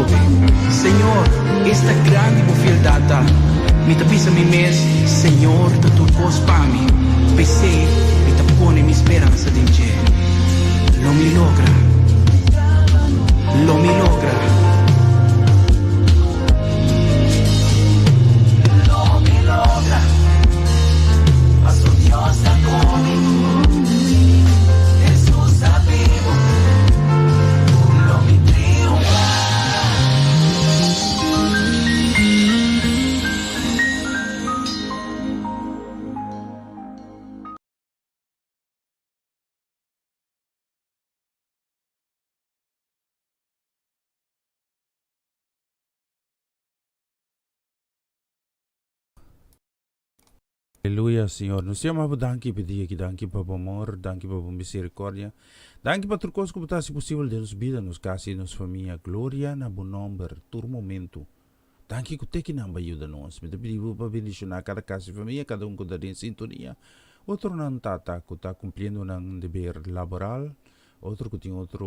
sobe. Señor, esta grande bufialdata, mi tapisa mi mes, Señor, ta turcos pa mi, pensei, mi tapone mi speranza din je. Lo mi logra, lo mi logra. Lo mi logra, paso Dios está conmigo. Jesús está vivo, lo mi triunfa. Aleluia, Senhor. Nós te amamos, danke por dia aqui, danke por amor, danke por misericórdia, danke por tudo que está possível de nos vida, nos casa e nos família. Glória na bom nome, todo momento. Danke que te que não ajuda nós. Me pediu para bendicionar cada casa e família, cada que está em sintonia. Outro não está cumprindo um dever laboral, outro que tem outra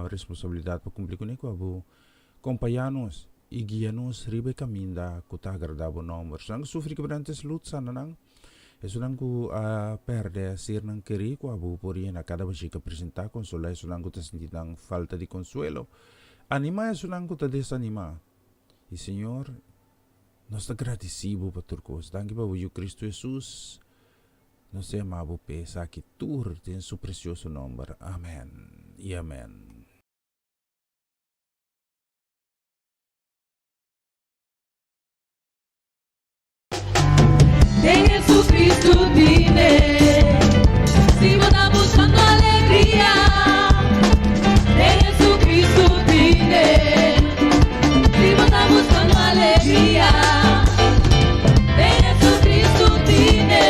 responsabilidade para cumprir com ele, acompanhar-nos e guiar-nos ribe caminho da que está agradável nome. Se não sofre quebrantes lutas, não. Isso não perde ser não querer com a boa porém a cada vez que apresentar consolar isso não está sentindo falta de consuelo. Anima isso não está desanima. E Senhor, nós estamos agradecidos por tudo coisa. Danke para o Cristo Jesus. Nós te amamos pesa que tu tem seu precioso nome. Amém e amém. De Jesucristo vine, si vos estás buscando alegría, de Jesucristo vine, si vos estás buscando alegría, de Jesucristo vine,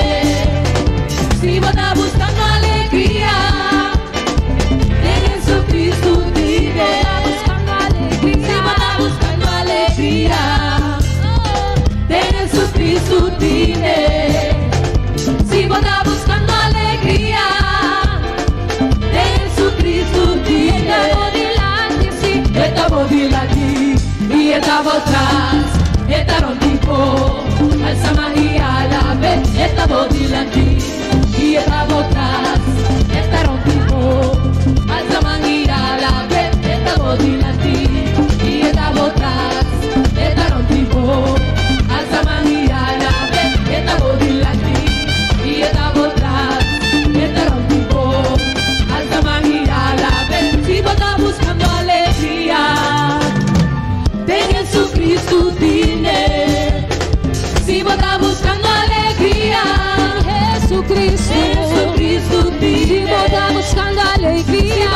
si vos estás buscando alegría, de Jesucristo vine, si vos estás buscando alegría, de Jesucristo vine. Si vos estás buscando alegría, de Jesucristo vine. Estamos delante y estamos atrás, estamos tipo al Samaria la vez. Estamos delante y estamos atrás, estamos tipo al Samaria la vez. Estamos delante y estamos atrás, estamos tipo al Samaria la vez. Estamos delante y estamos atrás, estamos tipo al Samaria la vez. Si vos estás buscando alegría, de Jesucristo vine. Si vos estás buscando alegría, Jesucristo vine. Si vos estás buscando alegría,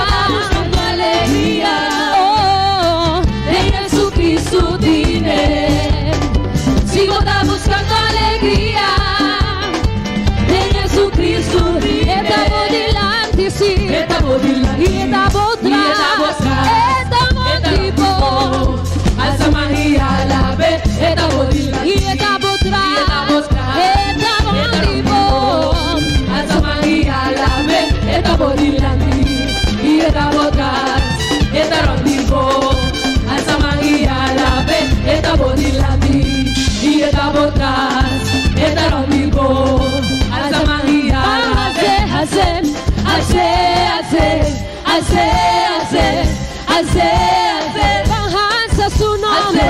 oh, de Jesucristo vine. Si vos estás buscando alegría, de Jesucristo vine. Estamos delante, sí. Estamos delante y estamos atrás. Estamos tipo al Samaria la vez. Estamos delante y estamos atrás. Estamos tipo al Samaria la vez. Estamos delante y estamos atrás. Estamos tipo al Samaria la vez. Estamos delante y estamos atrás. Estamos tipo al Samaria la vez. Hacer, bajanza su nombre.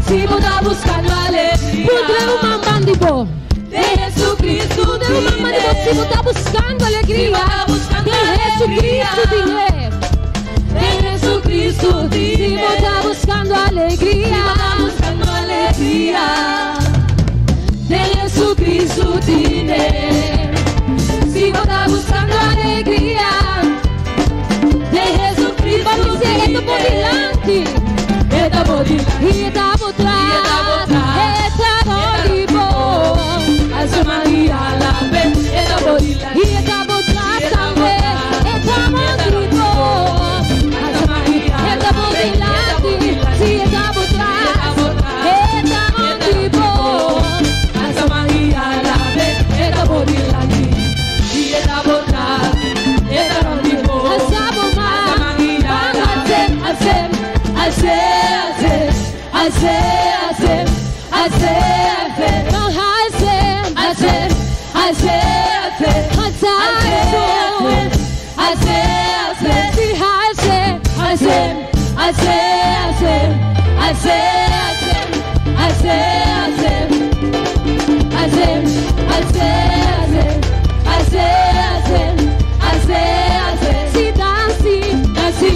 Si vos estás buscando alegría, de Jesucristo vine. Si vos estás buscando alegría, de Jesucristo vine. Si vos estás buscando alegría, de Jesucristo vine. Si vos estás buscando alegría, Hashem, Hashem, Oh, Hashem, Hashem, Hashem, Hashem, Hashem, Si Hashem, Hashem, Hashem, Hashem, Hashem, Hashem, Hashem, Hashem, Hashem, Hashem, Si dansi, Dansi,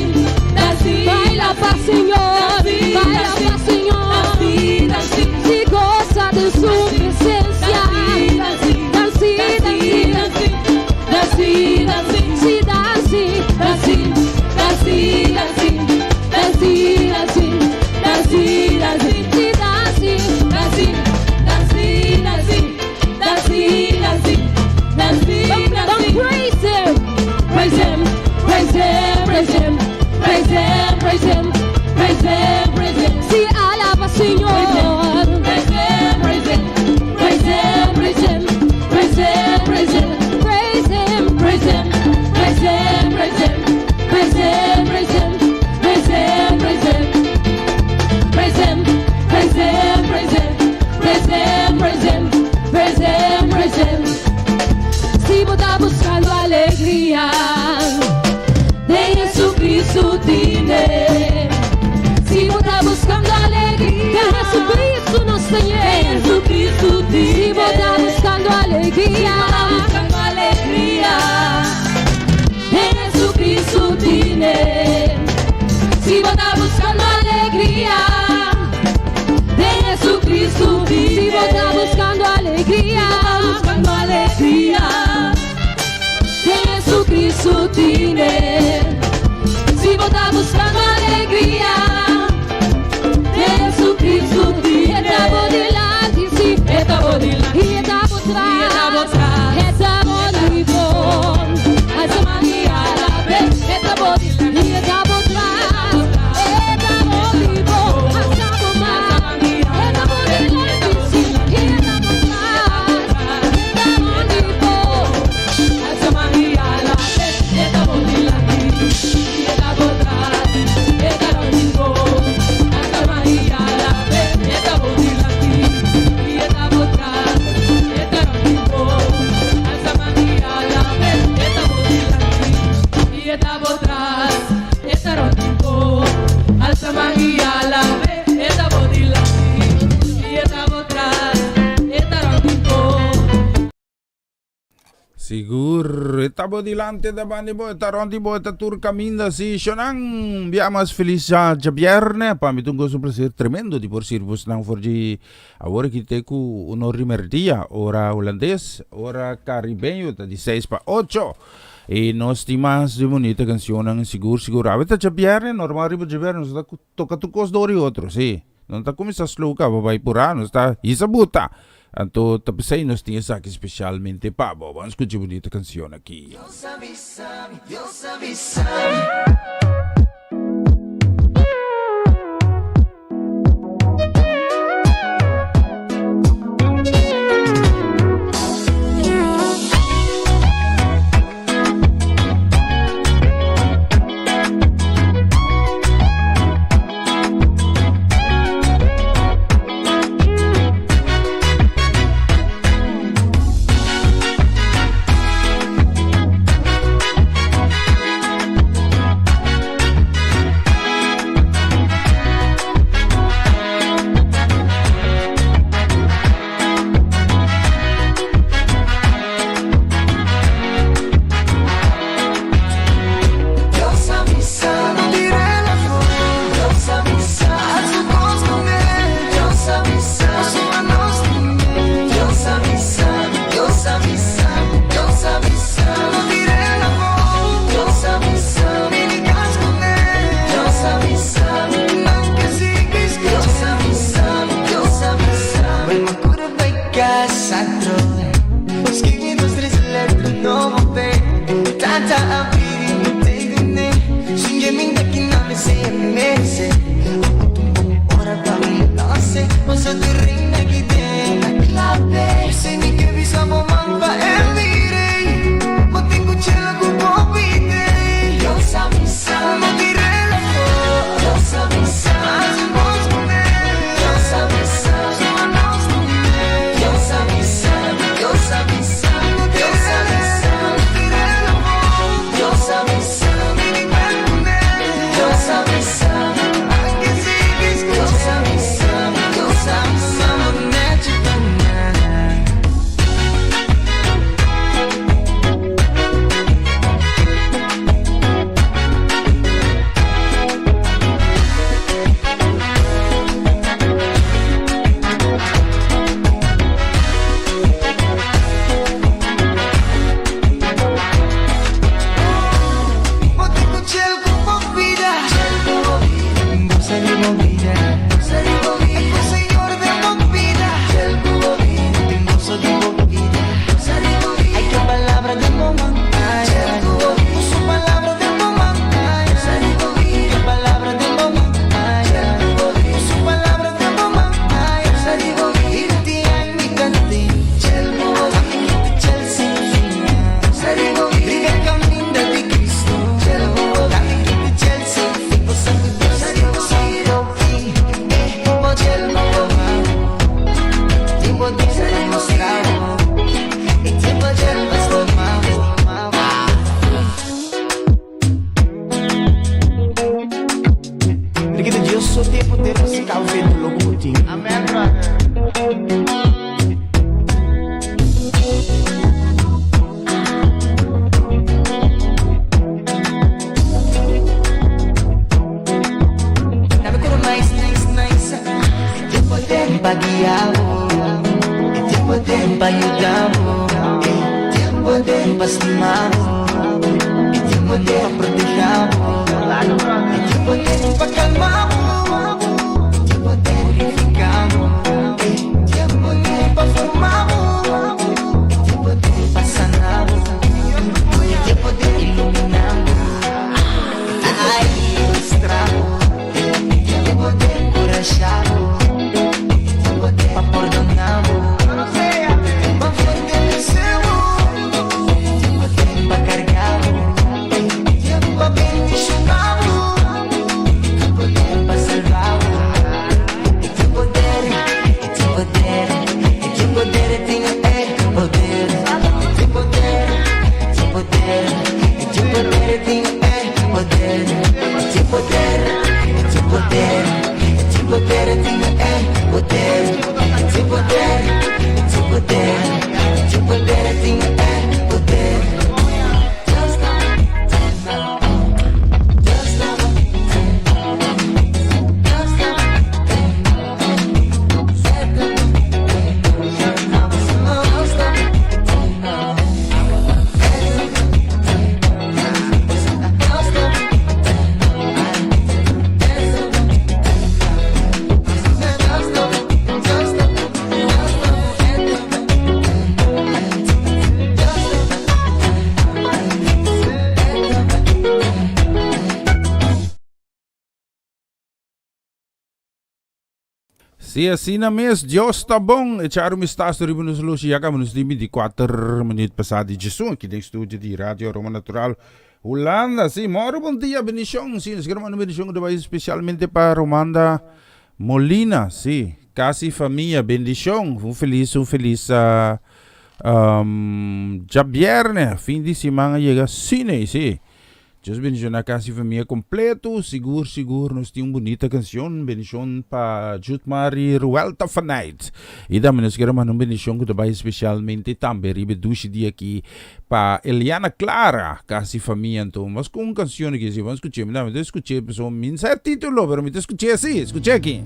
dansi, baila para Señor, dansi, baila para Señor. dansi, dansi, Si goza de su presencia, dansi, dansi, dansi, dansi, si dansi, dansi, dansi, dansi, dansi, dansi, dansi, dansi, si dansi, dansi, dansi, dansi, dansi, dansi, dansi, praise him, praise him, praise him, praise him, praise him, praise him, praise him, praise him. si alaba Señor. Praise him, praise him, praise him, praise him, praise him, praise him, Praise him, praise him, praise him, praise him, praise him, praise him, praise him, praise him, praise him, praise him, praise him, praise him, praise him, praise him, praise him. si vos estás buscando alegría, De Jesucristo tiene, si vos estás buscando alegría, de Jesucristo nos de Señor. Jesucristo Si tiene, vos estás buscando alegría, buscando alegría. De Jesucristo tiene, si vos estás buscando alegría. De Jesucristo si tiene, vos estás buscando alegría, buscando alegría. De Jesucristo tiene, si vos estás buscando alegría. De Jesucristo tiene, estamos delante, sí, estamos delante, y estamos y estamos atrás, atrás. estamos vivos, Alza María a la vez, estamos delante, y estamos atrás, estamos vivos, estamos más, estamos delante, sí, y estamos atrás, estamos vivos. Alza María a la vez, estamos delante, y estamos atrás, estamos vivos. Alza María a la vez, estamos delante, y estamos atrás, estamos vivos. Alza María a la vez, estamos delante, y estamos atrás, estamos vivos. Alza María a la vez, estamos delante, y estamos atrás, estamos vivos. Sigur, estamos delante da bani boy, taronti boy, tatur caminda si Shonang, biamas feliz viernes, pamitunggo su placer tremendo di porsirvus nang forgi agora que teku uno rimerdia, ora holandês, ora caribenho, tá de 6 para 8. E nós temos de bonita canção ng sigur. Aveta viernes, normal ribo viernes, nós toca tukos dori outro, sim. Não tá como sa slow ka, babay purano, está isabuta. Anto tapos aí nós tínhamos aqui especialmente pa, vamos escutar bonita canção aqui. Dios avísame. amamos, e te poder protegemos, e te poder acalmamos, e te poder purificamos, e te poder perfumamos, e te poder passanamos, e te poder iluminamos, ai, ilustramos, e te poder corajamos, e te poder perdonamos. Se assim na mês, Deus tá bom. Echar uma estátua de nos luz e acabamos de 24 minutos passados de som aqui no estúdio de Rádio Roma Natural Holanda. Sim, moro bom dia, bendição. Sim, nós queremos uma bendição que vai especialmente para Romanda Molina. Sim, casi família, bendição. Um feliz já viernes, fim de semana chega cine, sim. Deus bendição a casa e família completo, seguro, nós temos uma bonita canção, bendição para Jutmari Ruelta Fanite. E também nós queremos uma bendição que vai especialmente também, ribe duche dia aqui, para Eliana Clara, casa e família, então, mas com uma canção que se vamos escutar, mas eu escutei, pessoal, não sei o título, mas eu escutei assim, escutei aqui.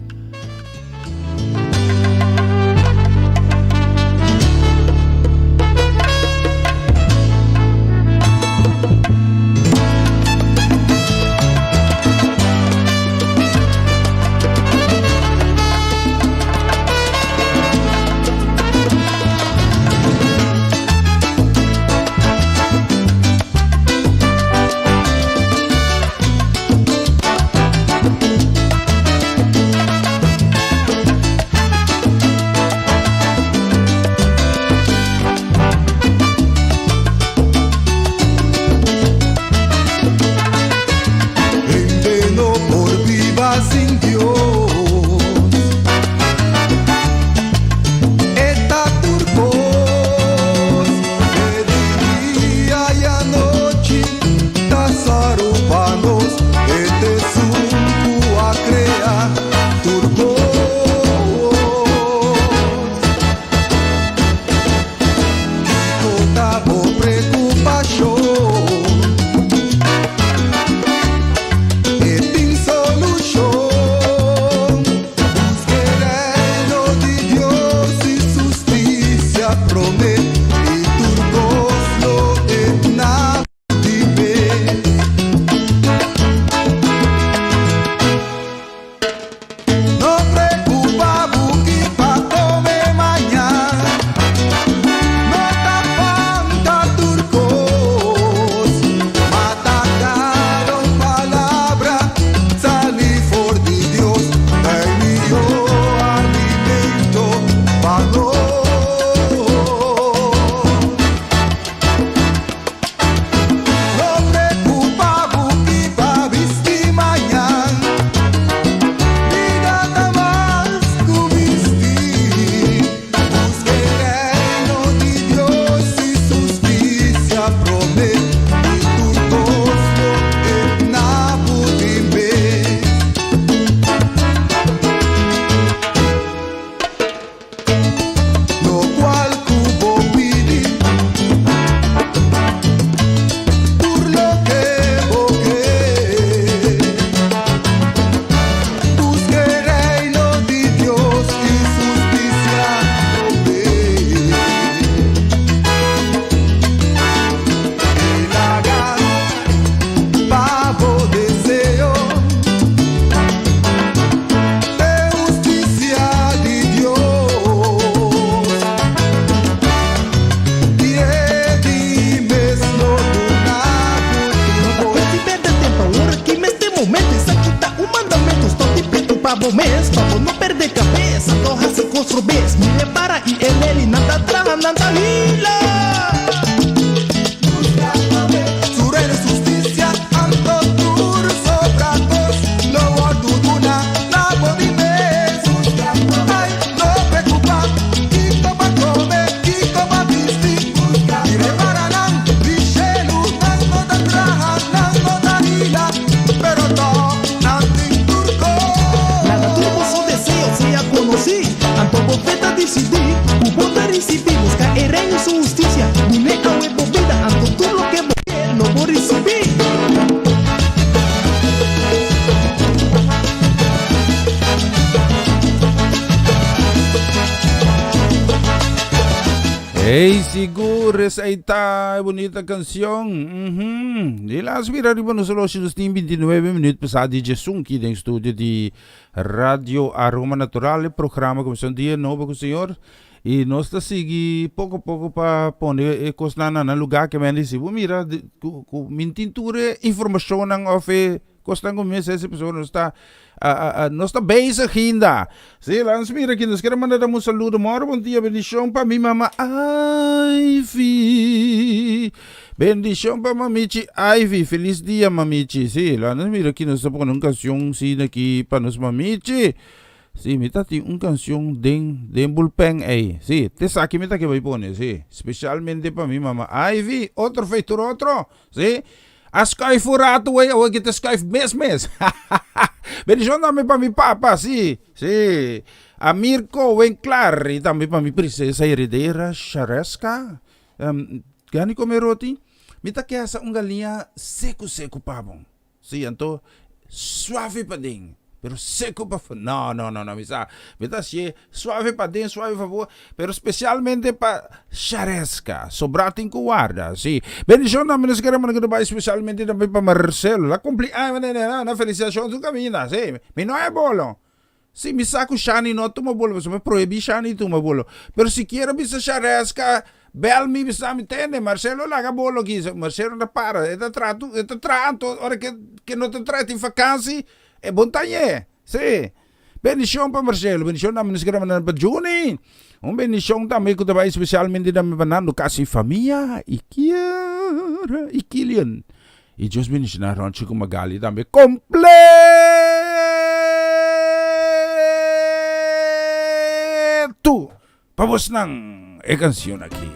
pavo mês, pavo não perder cabeça, torra se construbês, me repara e ele nada traga, nada lila. Surere justicia, anto tur sobratos, no orduduna, na bodime. Ay, no preocupa, Kiko va comer, Kiko va vestir. Y reparanan, Richelu, nango da traja, nango da lila, pero no, nothing turco. Nada turbo su deseo sea conocido, anto bofeta decidir, bota recibir, busca en su justicia, muneca huevo vida, anto tú lo que no voy a recibir. Hey, seguro, essa aí tá bonita canção. E lá arriba nos relógios dos 29 minutos passado de Sunki, do estúdio de Rádio Aroma Natural, programa Comissão Dia Novo com o senhor. E nós estamos seguindo pouco a pouco para pôr coisas na lugar que me disse. Mira, com minha tintura, informação não oferece. Costan começa essa pessoa não está bezig ainda. Sim, lá nos mira aqui, nós queremos mandar um saludo, moro, bom dia, bendição para minha mama Ivy. Bendição para mamichi Ivy, feliz dia mamichi. Sim, lá nos mira aqui, nós estamos com uma canção sim aqui para nos mamichi. Sim, me tá uma canção de bullpen aí. Sim, te saque me tá que vai pôr, sim, especialmente para minha mama Ivy, outro feito outro, sim. A sky furato, o kita sky mes. Bendição também para mi papa, sim. A Mirko Wenclari, também para mi princesa herdeira, Charesca. Gani comer roti? Mita que essa galinha seco pabong. Sim, então, suave pa ding. Pero seco pa no, mita si suave pa din, suave favor, pero especialmente pa Charesca, sobrating ko guarda, si. Bendición namin sa karaman ng gabay, especialmente namin pa Marcelo, la na felicitación su camina, si. Minoy bolo. Si misa ko shani no tumabolo, so me prohibi shani tumabolo. Pero si quiero bisa Charesca, bel mi bisa mi tene, Marcelo laga bolo giza, Marcelo na para, eta trato, ora que no te trati vakantie. Bontañe, sim. Bendição para Marcelo, bendição namin sa karaman ng Juni. Bendição também ko também especialmente namin banando kasi família Ikilian. E Diyos bendição na ron siya kumagali também completo. Pabos ng kansyon aqui.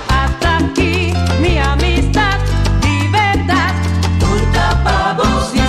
Hasta aquí mi amistad, libertad, turca pavo, sí,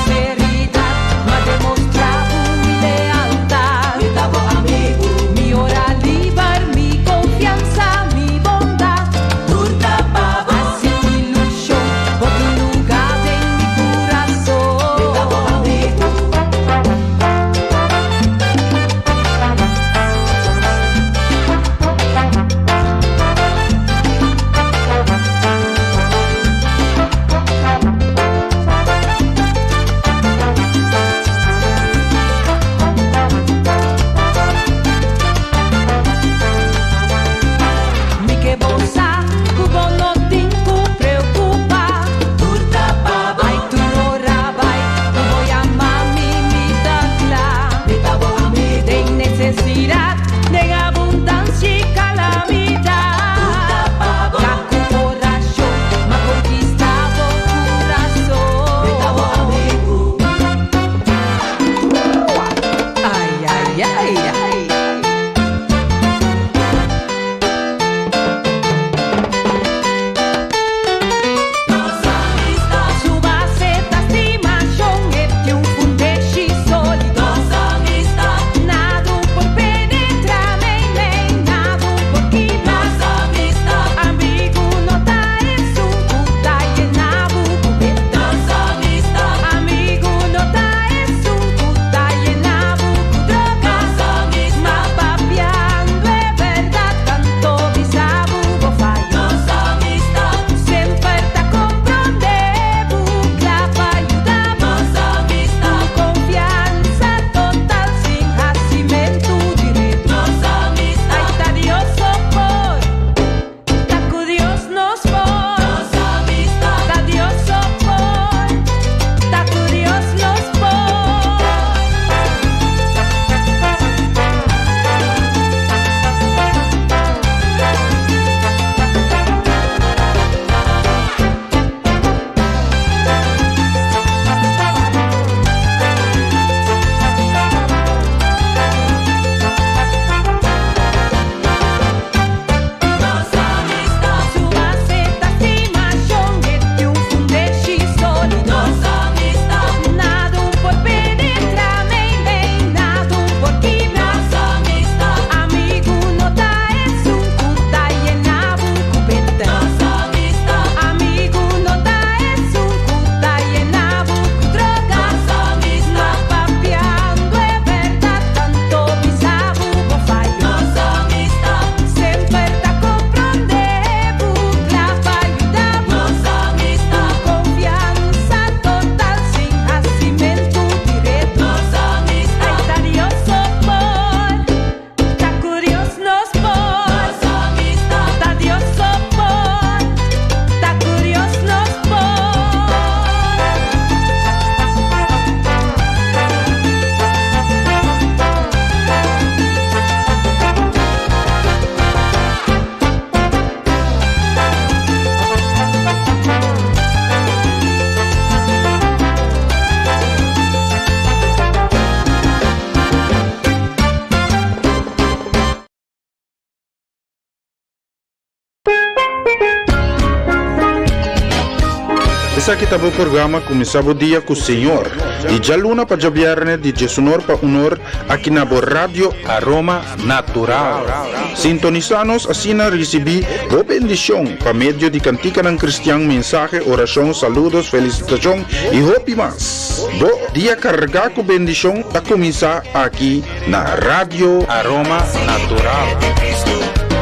Essa que tava o programa começava o dia com o Senhor. E já luna para viernes de Jesunor para honor aqui na Rádio Aroma Natural. Sintonizanos assim na recebi boa bendição para meio de cantica ng cristiano, mensaje, oração, saludos, felicitação e hope mas. Bo dia carregar com bendição para começar aqui na Rádio Aroma Natural.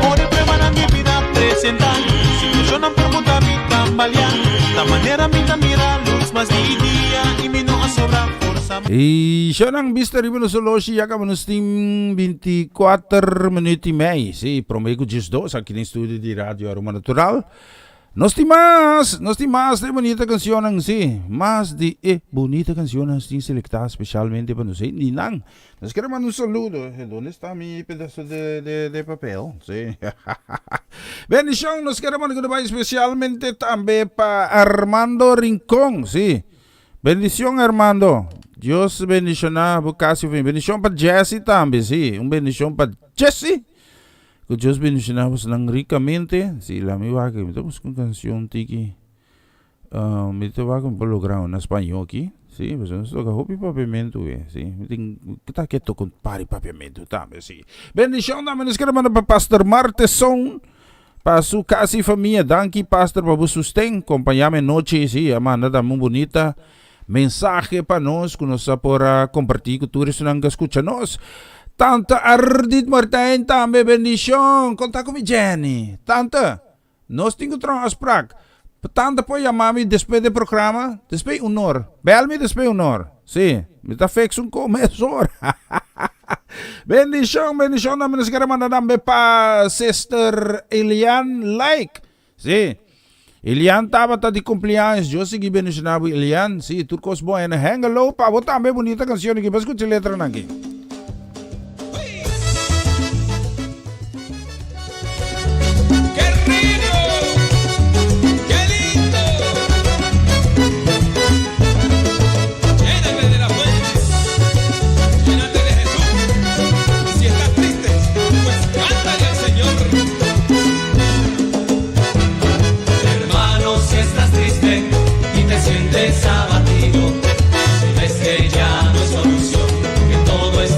Por el problema de mi vida presentar, situación no permuta mi tambalear, la manera mi mira luz más día y mi no sobra forza. E siya nang Mr. Ibn Soloshi yaka manustim 24 minuti May. Si, promego Diyos dos aqui no estúdio de Rádio Aroma Natural. Nos timas de bonita canción ang si. Mas de bonita canción ang si selectada especialmente para nosotros. Ninang, nos queremos un saludo. ¿Dónde está mi pedazo de papel? Sí. Bendición, nos queremos especialmente también para Armando Rincón. Sí. Bendición, Armando. Dios bendiciona Bucasio. Bendición para Jesse también. Sí. Un bendición para Jesse. Que Dios bendicionamos lang ricamente. Si la mi vaca, me estamos con canción tiki. Me te va con polo grau en español aquí. Sí, pues nos toca hopi papiamento, sí. Kita keto con pari papiamento también, sí. Bendición namin nos queremos para Pastor Marteson. Para su casi familia, danki Pastor para sustén. Acompañame noche, sí. Amanda, dame un bonita mensaje para nos. Que nos por compartir con todos los que escuchanos. Tante Ardit Martin tambe bendición. Conta com Jenny. Tante, nós temos transpraak. Tante pode chamar-me depois do programa. Depois honor. Bel-me depois honor. Sim, me está fix um comensor. Bendição na minha escrama também para Sister Elian Like. Sim. Elian estava de cumpleaños. Eu segui bendicionado Elian. Sim, turcos bom. Hangalo pa. Botar também bonita canção aqui. Mas escute a letra aqui. Abatido, si ves que ya no hay solución, que todo es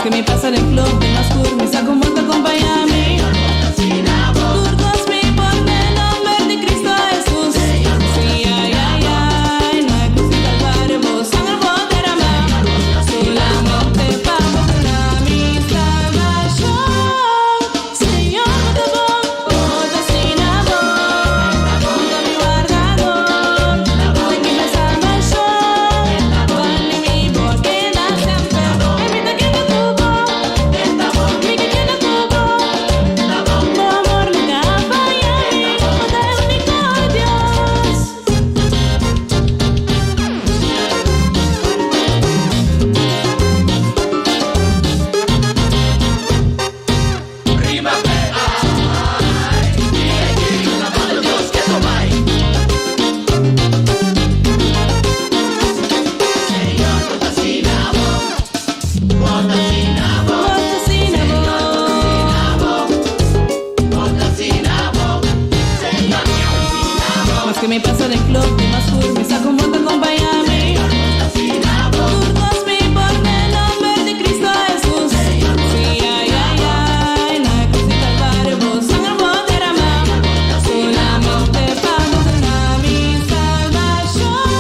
que me passa nel club, nel mascur, mi sa con molto accompagnami. Turcos mi por nel nome di Cristo Jesús. Sí, ay, ay, ay, no hay cruz y calvario, vos sangre poder amar. Solamente pago para mi salvación. Señor, te voy, sin amor, junto a mi guardador. De que me salvación, vale mi porque da siempre. En mi taquilla tuvo, mi taquilla tuvo. Tu amor nunca falla y poder único Dios. Mas que me pasa nel club, mi mascur, mi sa con molto accompagnami. Turcos mi por nel nome di Cristo Jesús. Sí, ay, ay, ay, no hay cruz y calvario, vos sangre poder amar. Solamente pago para mi salvación.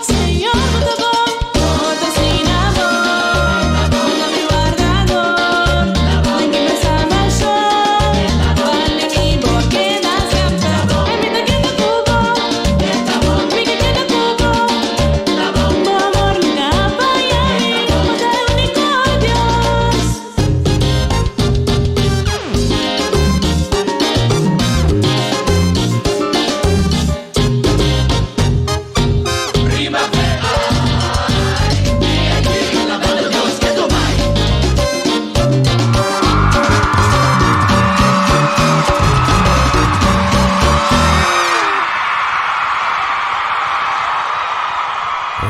Señor, te voy, sin amor, junto a mi guardador. De que me salvación, vale mi porque da siempre. En mi taquilla tuvo, mi taquilla tuvo. Tu amor nunca falla y poder único Dios.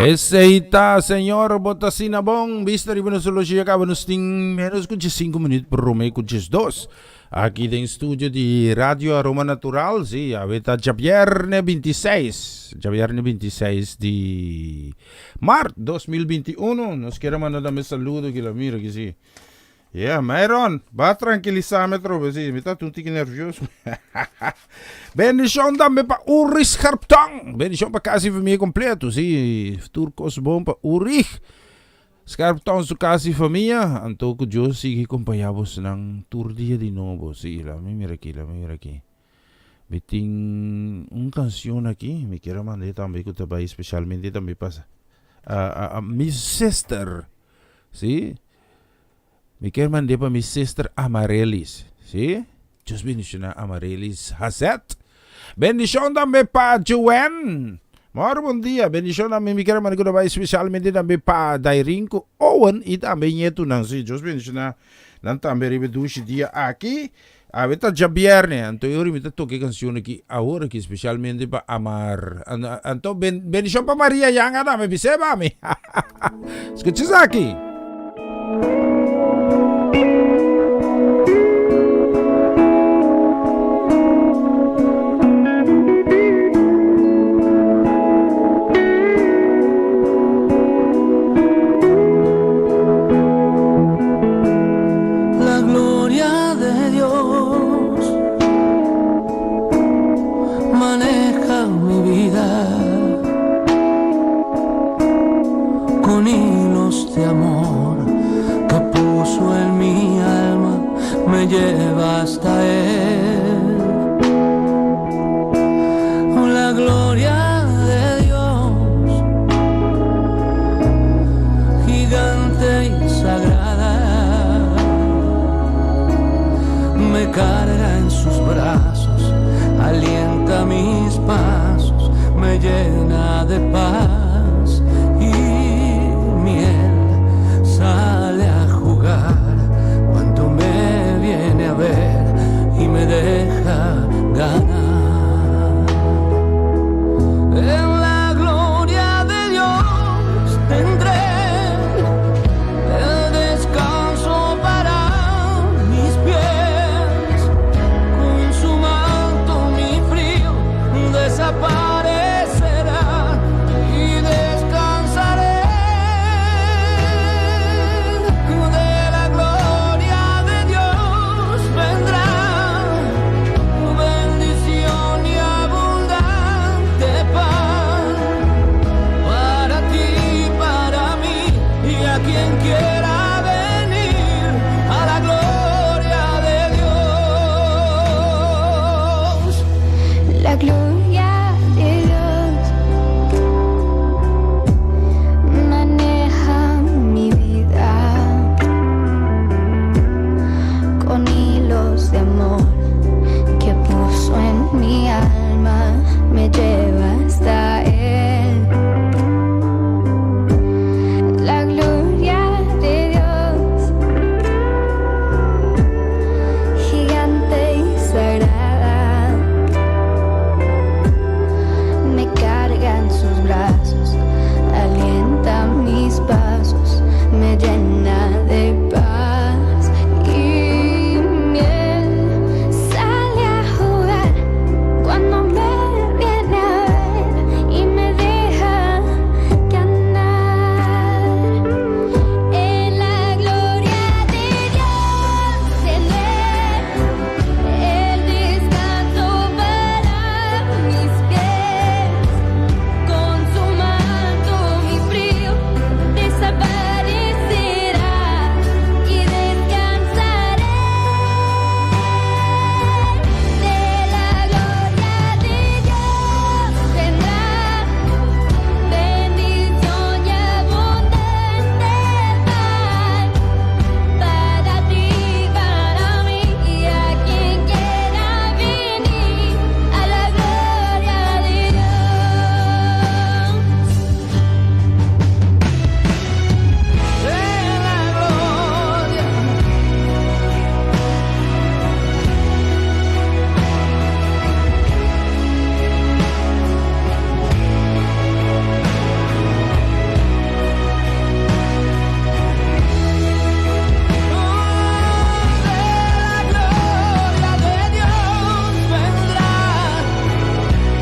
Esta, senhor, Botasina bom, vista de Venezuela, acaba nos tem menos de 5 minutos por Romeo com 2. Aqui tem estúdio de Rádio Aroma Natural, sim, a veta Javierne 26 de março 2021. Nós queremos mandar um saludo que la mira que sim. Yeah, Myron, vai tranquilizar-me, tropa, sim, me tá tudo nervioso. Bendição também para Ulrich Scarpton. Bendição para casa família completo, sim. Turcos bom para Ulrich Scarpton, sua casa e família. Então, que Deus siga acompanhar-vos ng tour dia de novo, sim. Lá me mira aqui. Me tem canção aqui, me quero mandar também que também especialmente também para a Miss Sister, sim. Me quero mandar para Miss Sister Amarellis, sim. Deus bendição a Amarellis Hazet. Bendição também para Joanne. Moro bom dia. Bendição também me quero mandar para especialmente também para Dairinko Owen e também neto não sim. Deus bendição não também rebeduche dia aqui. A veta Javierne. Então eu me toquei canção aqui agora que especialmente para Amar. Então bendição para Maria Yanga também biseba me. Escuta aqui. Lleva hasta él. La gloria de Dios, gigante y sagrada, me carga en sus brazos, alienta mis pasos, me llena de paz y miel, sale a jugar cuando me viene a ver y me deja ganar. En la gloria de Dios tendré el descanso para mis pies, con su manto mi frío desaparecerá y quien quiera venir a la gloria de Dios. La gloria de Dios maneja mi vida con hilos de amor que puso en mi alma, me lleva hasta Él. La gloria de Dios, gigante y sagrada, me carga en sus brazos, alienta mis pasos, me llena de paz y miel. Sale a jugar cuando me viene a ver y me deja ganar. En la gloria de Dios tendré el descanso para mis pies. Con su manto mi frío desaparecerá y descansaré. De la gloria de Dios vendrá bendición y abundante paz para ti, para mí y a quien quiera venir a la gloria de Dios.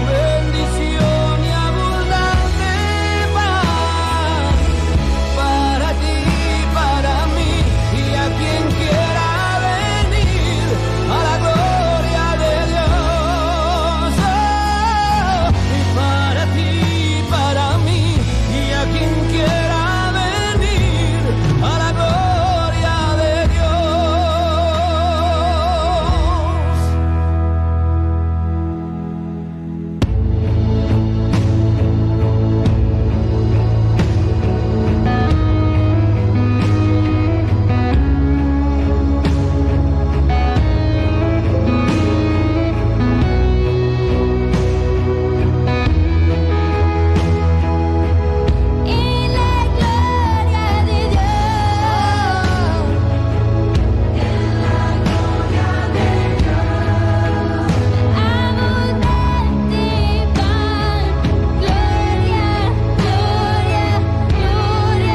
Bendición y abundante paz para ti, para mí y a quien quiera venir a la gloria de Dios. Y para ti, para mí y a quien quiera venir a la gloria de Dios. En la gloria de Dios, en la gloria de Dios, abundante paz, gloria, gloria, gloria,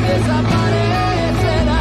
desaparecerá.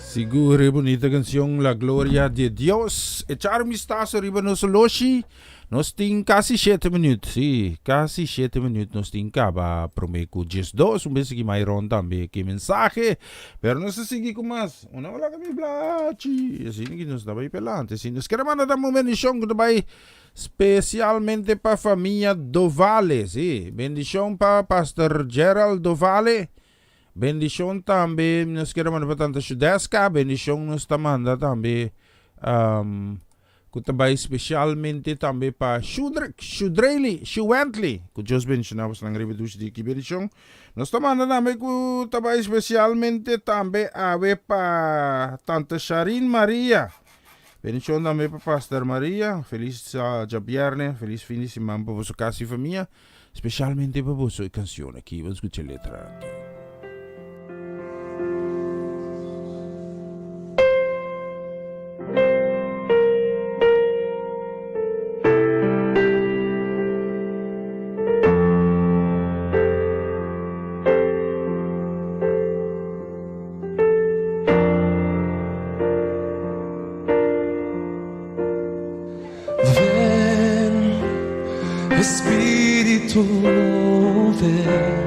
Siguro bonita canción La Gloria de Dios. Echar un vistazo arriba nos loshi. Nos ting casi 7 minutos. Sí, casi 7 minutos nos ting acaba. Prometo 2. Un beso que me también que mensaje. Pero no se sigue con más. Una hora que me blachi. Así que nos da ahí pelante. Si nos queremos mandar un bendición que vai especialmente para familia Dovale. Sí, bendición para Pastor Gerald Dovale. Bendición también nos queremos mandar para Tanta Chudesca. Bendición nos está mandando también Kutabay specialmente também para Shudreli, que Deus bendicionava os langrebedush de Kiberichong. Nós estamos também kutabay especialmente também para Tante Sharin Maria. Bendição também para Pastor Maria. Feliz Jabierne, feliz fim de semana para você casa e família. Especialmente para você canção aqui, vamos escutar a letra. Espíritu, ven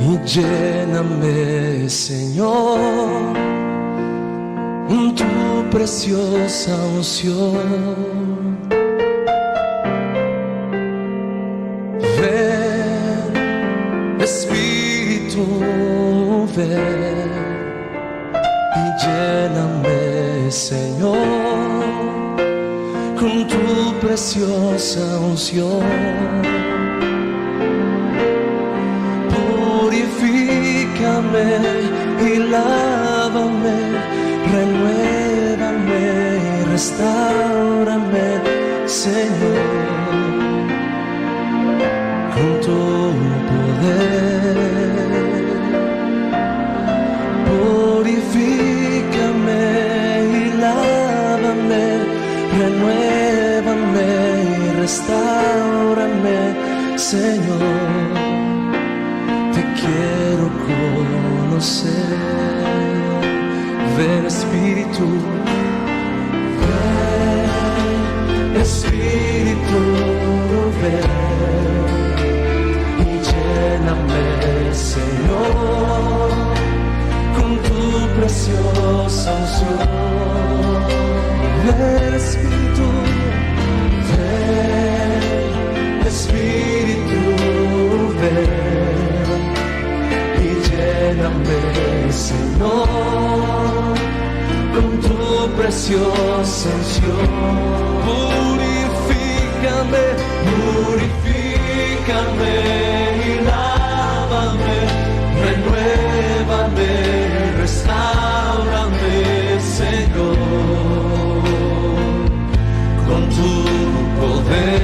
y lléname, Señor, tu preciosa unción. Ven, Espíritu, ven y lléname, Señor, con tu preciosa unción. Purifícame y lávame, renuévame y restáurame, Señor, con tu poder. Purifícame y lávame, renuévame y restáurame, Señor. Te quiero conocer. Ven, Espíritu, ven, Espíritu, ven y lléname, Señor, con tu preciosa unción. Ven, Espíritu, ven, Espíritu, ven y lléname, Señor, con tu preciosa unción. Purifícame, purifícame y lávame, renuévame, restáurame, Señor, con tu poder.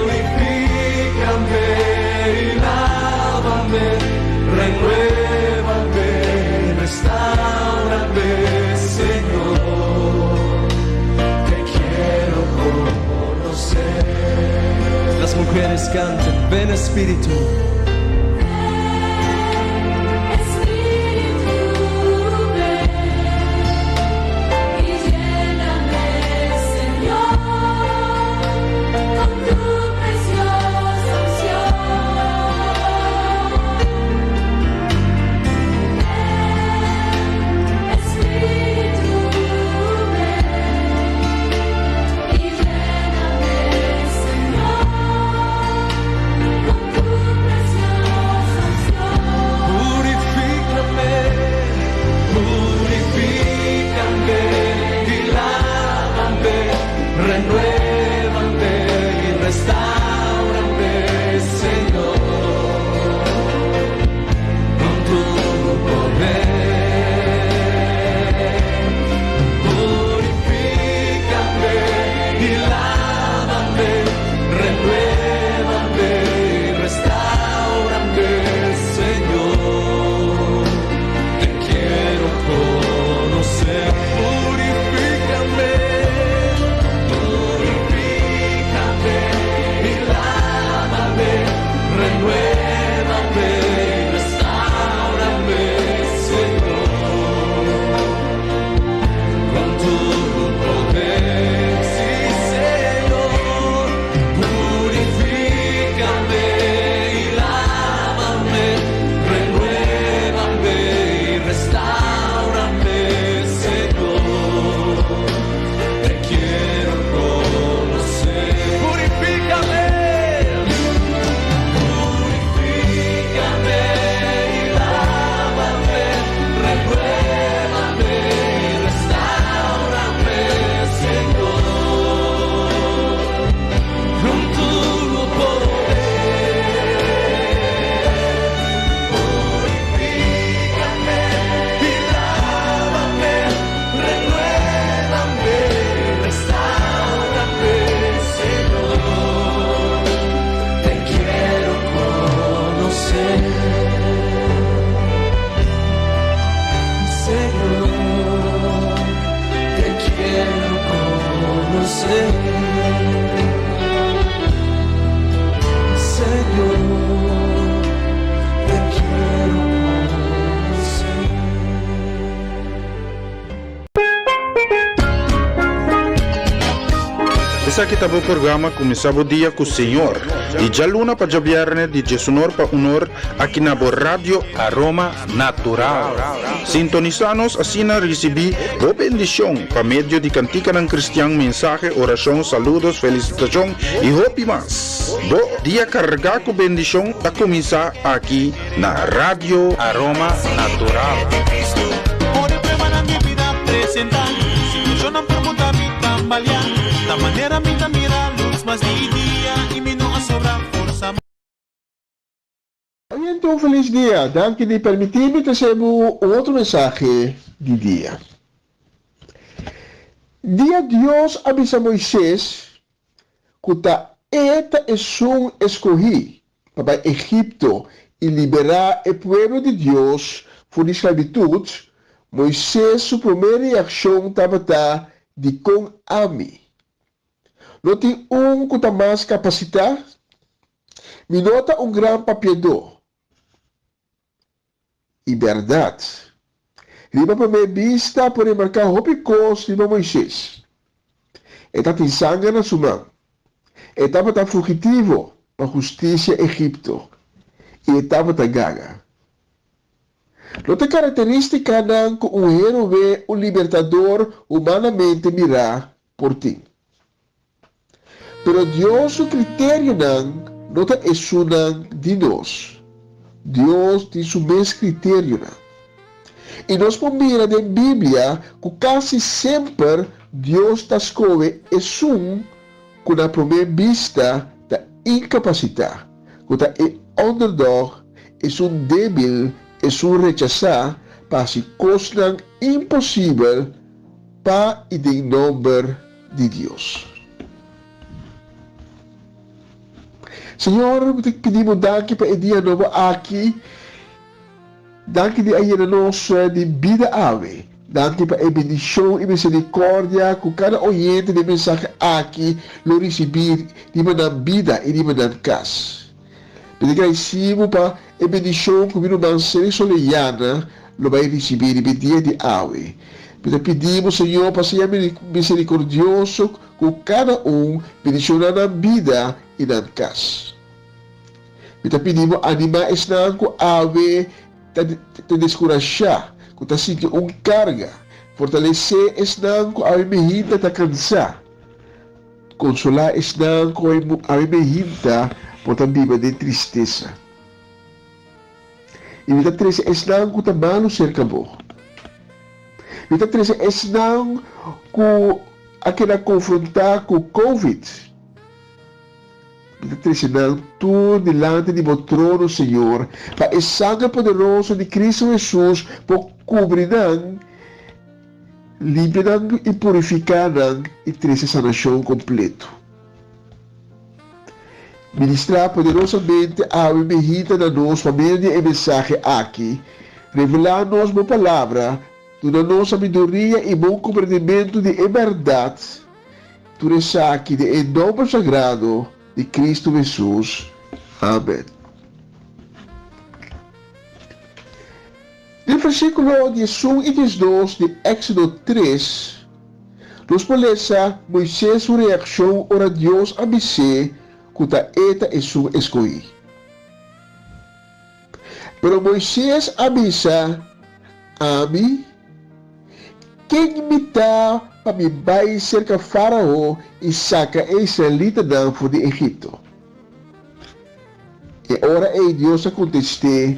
Purifícame y lávame, renuévame, restáurame, Señor. Te quiero conocer. Las mujeres cantan, ven, Espíritu. Con tu Começa aqui o programa, começava o dia com o Senhor. E já luna para viernes, de Jesunor para honor, aqui na Rádio Aroma Natural. Sintonizanos assim a receber a bendição para meio de cantica ng cristiano, mensagem, oração, saludos, felicitação e hope mais. Do dia carregar com bendição a começar aqui na Rádio Aroma Natural. Ore prueba na minha vida apresentar. Situação não permuta me tambalear. Da maneira me da mira luz, mas dia e me não sobra força. Então, feliz dia. Danke de permitir-me trazer outro mensagem de dia. Dia Deus avisa Moisés que eta é escolhi para Egipto e liberar o povo de Deus de esclavitud. Moisés, sua primeira reação estava de com ami. Não tem que está mais capacitado. Me nota grande papiador. E verdade. Riba para minha vista por marcar hopicos riba Moisés. Eta tem sangue na sua mão. Estava fugitivo para a justiça Egipto. E estava gaga. Não tem característica não que herói, libertador, humanamente mirar por ti. Pero Deus, o critério não é isso de nós. Deus tem o mesmo critério. E nós podemos mirar na Bíblia que quase sempre Deus escolhe com a primeira vista da incapacidade, que é underdog, é débil, é rechazar para se coisas impossível para e em nome de Deus. Senhor, te pedimos danke para o dia novo aqui. Danke de aí na nossa de vida ave. Danke para a bendição e misericórdia que cada oyente de mensagem aqui lo receber de uma vida e de uma casa. Agradecemos para a bendição que vino na série soleada lo vai receber de dia de ave. Pedimos, Senhor, para ser misericordioso com cada bendição na vida e na casa. Pedimos animar esta com ave te descorajar, que te sentir carga, fortalecer esta com ave mehita te cansar, consolar esta com ave mehita por te viver de tristeza. E me trazer esta com te malo cerca bom. Me trazer esta com aquela confrontar com Covid. Treinando tudo delante de meu trono, Senhor, para o sangue poderoso de Cristo Jesus, por cobrir, limpar e purificar e trazer sanação completo. Ministrar poderosamente a bendita na nossa família e mensagem aqui, revelar-nos uma palavra, toda nossa sabedoria e bom compreendimento de verdade, tudo isso aqui de nome sagrado de Cristo Jesus. Amém. No versículo 11 e 12 de Éxodo 3, nos molesta Moisés sua reação ora Deus avisou que eta é sua escolha. Pero Moisés avisa a mim quem me dá para me vai cerca Faraó e saca a Israelita do de Egipto. E ora Deus contestou,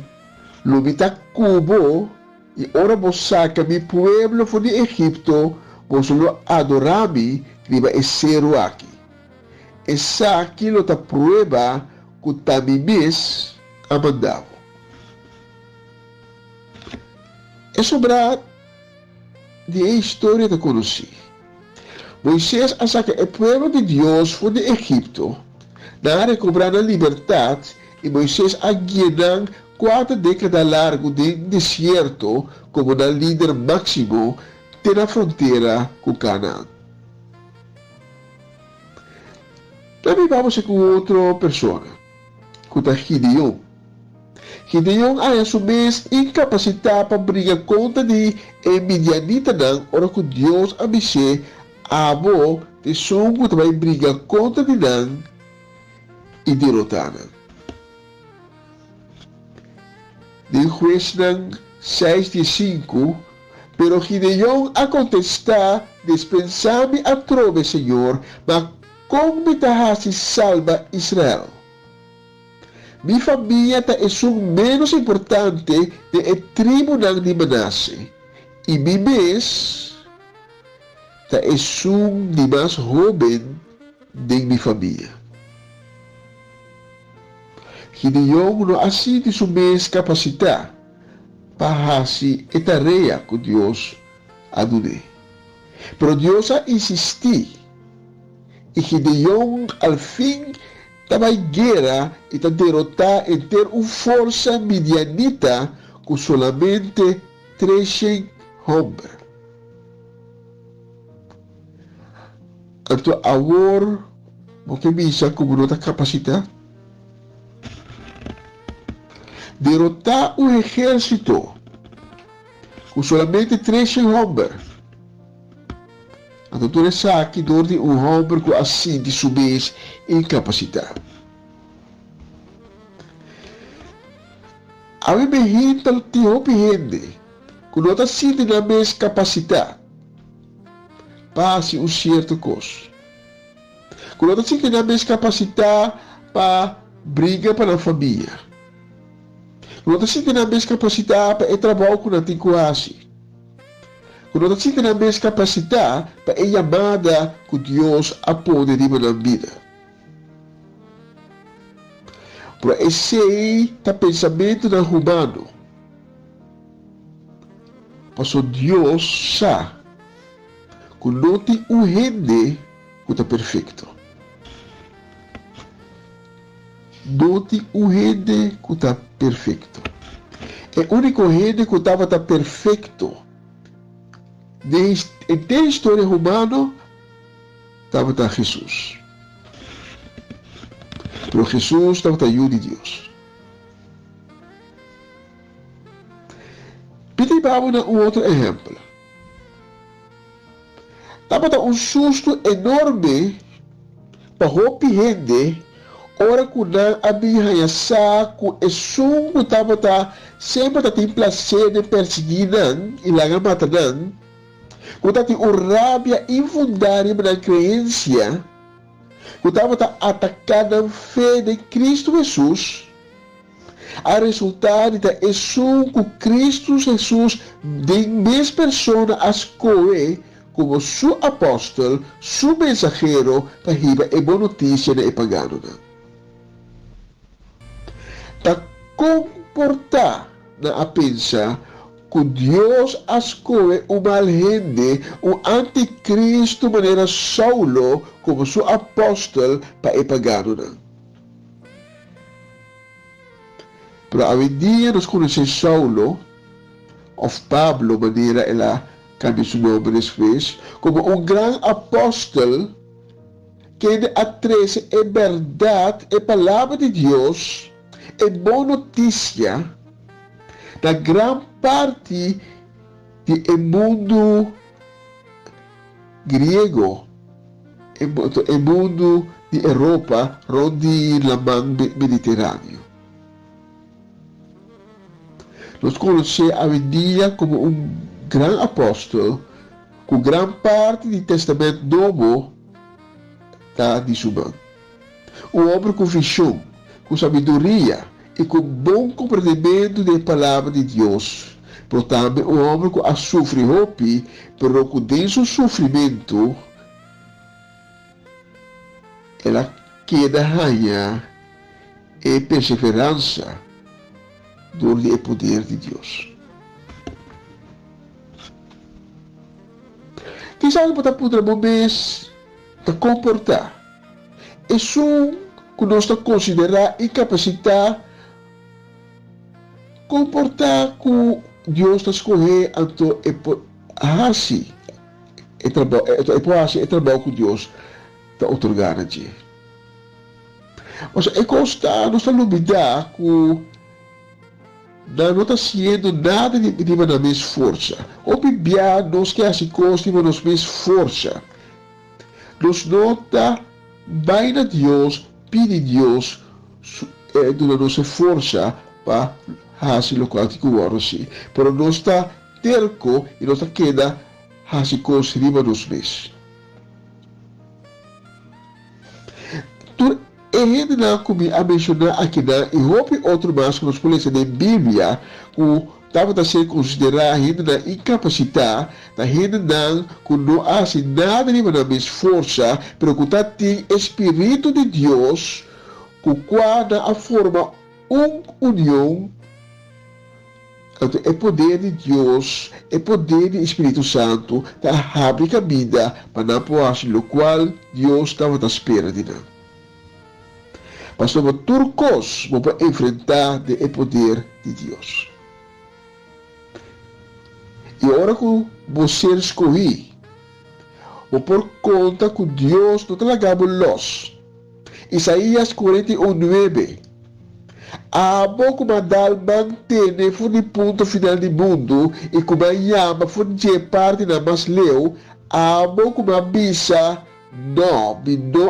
lo me tá cubo e ora vos saca mi pueblo de Egipto, vos lo adorami, riba e zero aqui. Essa aqui lo ta prueba que também mes amandavo. É sobre de história que conheci. Moisés saca o povo de Deus de Egipto, na recobrar a liberdade, e Moisés guiar 4 décadas largo de deserto como na líder máximo na fronteira com Canaã. Também vamos com outra pessoa, com Gideon. Gideon é a vez incapacitado para brigar contra de Midianita, ora que Deus avisou abo de sungo também briga contra Dinan e derrotaram. De juez 6:5, pero Gideon a contestar, dispensame a trove, Senhor, mas como me tahasi salva Israel? Mi família é menos importante de tribo de Manasse, e mi mês é de mais jovem de minha família. Gideon não assiste sua mês capacidade para fazer a tarefa que Deus adunou. Pero Deus a insistir, e Gideon, al fim, estava em guerra e está derrotar e ter uma força midianita com solamente 300 homens. Então, agora, o que me diz como não tem capacidade? Derrotar um exército com solamente 300 homens. Então, tu sabe que dorme um homem com assim de subir incapacidade. A mim me irrita o tipo de gente que não está sendo na mesma capacidade para fazer um certo coisa. Que não está sendo na mesma capacidade para brigar para a família. Que não está sendo na mesma capacidade para trabalhar com a tincuase. Quando nós temos a mesma capacidade para a chamada que Deus a pode dar na vida. Por esse é o pensamento do humano. Mas Deus sabe que não tem um gente que está perfeito. Não tem um gente que está perfeito. É o único gente que estava perfeito. Em toda a história humana, estava Jesus. Mas Jesus estava a ajuda de Deus. Vamos um outro exemplo. Estava um susto enorme para o gente, ora que não havia saco, e sumo estava sempre tem prazer de perseguir e lá matar. Quando tem uma rábia infundada na crença, quando estava atacando a fé de Cristo Jesus, a resultado da exum que Cristo Jesus de mesma pessoa escolhe como seu apóstolo, seu mensageiro para levar a boa notícia de pagano. Para comportar na pensar que Deus escolhe uma gente, um anticristo maneira Saulo como seu apóstolo para pagano. Pero hoje em dia nós conhecemos Saulo, ou Pablo, maneira ela cambia seu nome depois, como um grande apóstolo que atrece a verdade, a palavra de Deus, a boa notícia da grande parte do mundo grego, o mundo de Europa, onde o mar Mediterrâneo. Nós conhecemos hoje em dia como um grande apóstolo, com grande parte do Testamento Novo está de sua mão. Um homem com visão, com sabedoria e com bom compreendimento da palavra de Deus. Portanto, um homem que sofre roupa, pero que dentro do sofrimento, ela queda ganhar e perseverança do poder de Deus. Quem sabe para poder momento de comportar. Isso que nós considerar incapacidade comportar que Deus está escolhendo então assim é trabalho que Deus está otorgando a ti. Mas é constar, nós estamos lidar com não está sendo nada de uma mesma força. O Bíblia nós quer se consta de uma mesma força nos nota vai na Deus, pede Deus da nossa força para fazer o que queremos. Pero nós está terco e nós queda fazer coisas riba nos meses. Então, gente não como a mencionar aqui e houve outro mais que nós podemos ler na Bíblia que estava a ser considerado a gente na incapacidade, a gente não faz nada de uma força, mas que tem Espírito de Deus, que quando a forma união, é poder de Deus, é poder do Espírito Santo, que abre caminho para não fazer o qual Deus estava à espera de nós. Mas nós turcos vamos enfrentar o poder de Deus. E agora que você escolhe, vou por conta que Deus não te largamos los. Isaías 41:9. A pouco mandar manter foi o ponto final do mundo e como a llama foi de parte da mais leu, a pouco avisa não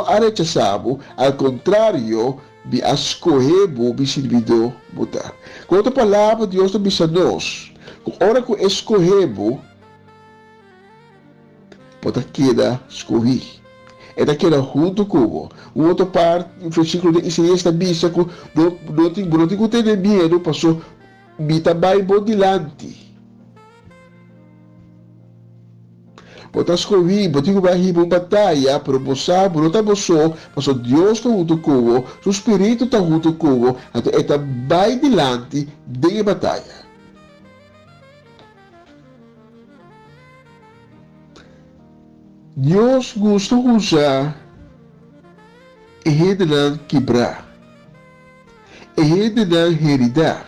a rechazamos, ao contrário, me escolhemos, me servidor botar. Com outra palavra, Deus não avisa nós. Ora que escolhemos, pode quedar escolher. É daquela junto com o outro parte, o versículo de Isaías também diz que não tem que ter medo, passou, me também bom dilante. Pode escolher, pode que vai uma batalha, para você, não está só, mas Deus está junto com o Espírito está junto com o, é também dilante da batalha. Deus gosta de usar e gente não quebrar, e gente não heredar,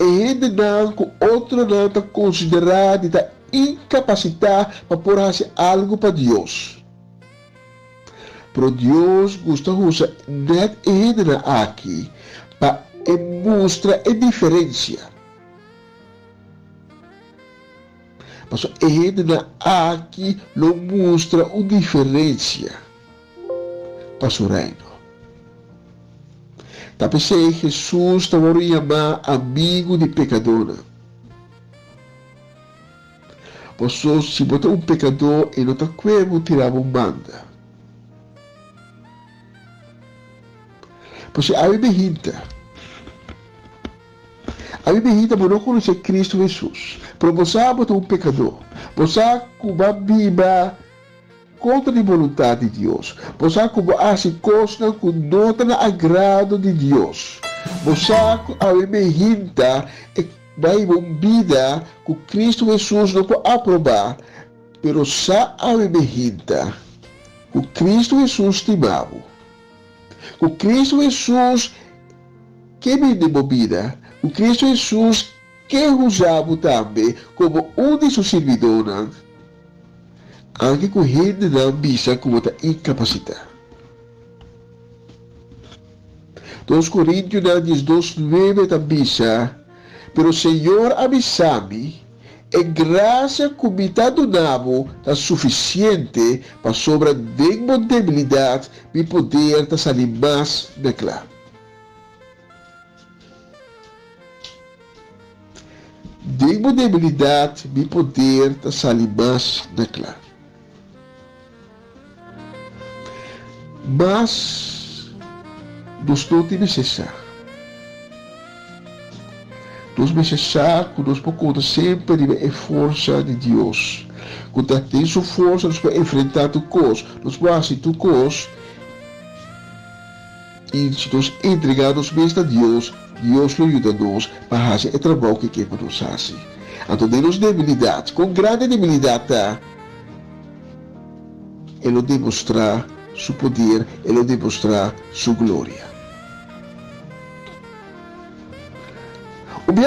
e gente não que outro não está considerado está incapacitado para por fazer algo para Deus. Pero Deus gosta de usar net e gente não aqui para mostrar a diferença. Mas a gente aqui não mostra a diferença para o reino. Talvez Jesus estava a chamar amigo de pecador. Mas se botar um pecador e não está querendo tirar uma banda. Porque a Bíblia hinta. A Bíblia hinta para não conhecer Cristo Jesus. Para você botar um pecador. Você como a Bíblia contra a vontade de Deus. Você como as coisas que não estão agrado de Deus. Você a Bíblia hinta vai uma vida que Cristo Jesus não pode aprovar. Pero só a Bíblia hinta que Cristo Jesus estimava. Que Cristo Jesus que me deu vida. O Cristo Jesus que usava também como um de seus servidores, anche com gente não bisa como está incapacitado. 2 Coríntios 2:9 também bisa, pero o Senhor avisame, e graça que me está donado está suficiente para sobre a debilidade me poder está sair mais declarado. Dengo debilidade, me poder está sair mais declarado. Mas nós não temos cessar. Nós necessários que nós podemos sempre a força de Deus. Quando tem sua força, nós podemos enfrentar tu coisa, nós podemos fazer tu coisa. E se nós entregarmos mesmo a Deus, Deus nos ajuda nós para fazer o trabalho que queremos nós fazer. Então, temos debilidade, com grande debilidade, Ele demonstrar seu poder, Ele demonstrar sua glória.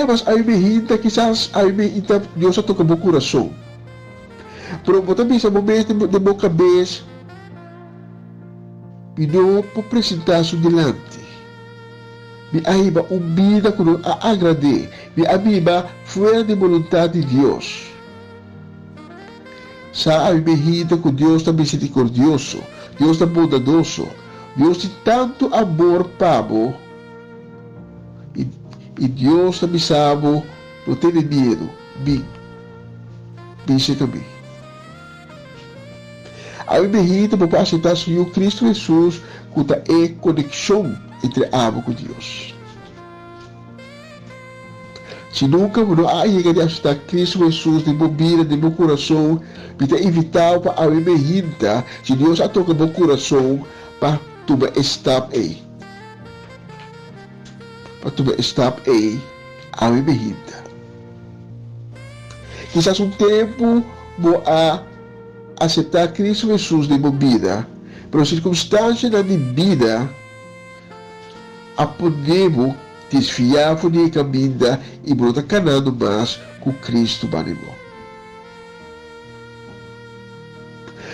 Mas a Bíblia quizás a Bíblia Deus a toca meu coração. Pero também sa momento de minha cabeça, e não para apresentar isso delante. Me aiba vida que não agrade, me aiba fora de vontade de Deus. Sabe, bendita que Deus está misericordioso, Deus está bondadoso, Deus tem tanto amor pabo, e Deus também sabe, não tem medo, pense também. A bendita por aceitar o Senhor Cristo Jesus, que é conexão entre amo com Deus. Se nunca não há chegado a aceitar Cristo Jesus de bobina, de meu coração, me tem invitado para a bendita, se Deus já toca meu coração, para tu estar aí. Para tu estar aí, a bendita. Quizás tempo vou aceitar Cristo Jesus de minha vida, mas circunstância da minha vida, a podemos desviar da minha caminhada e não estar caminhando mais com Cristo para nós.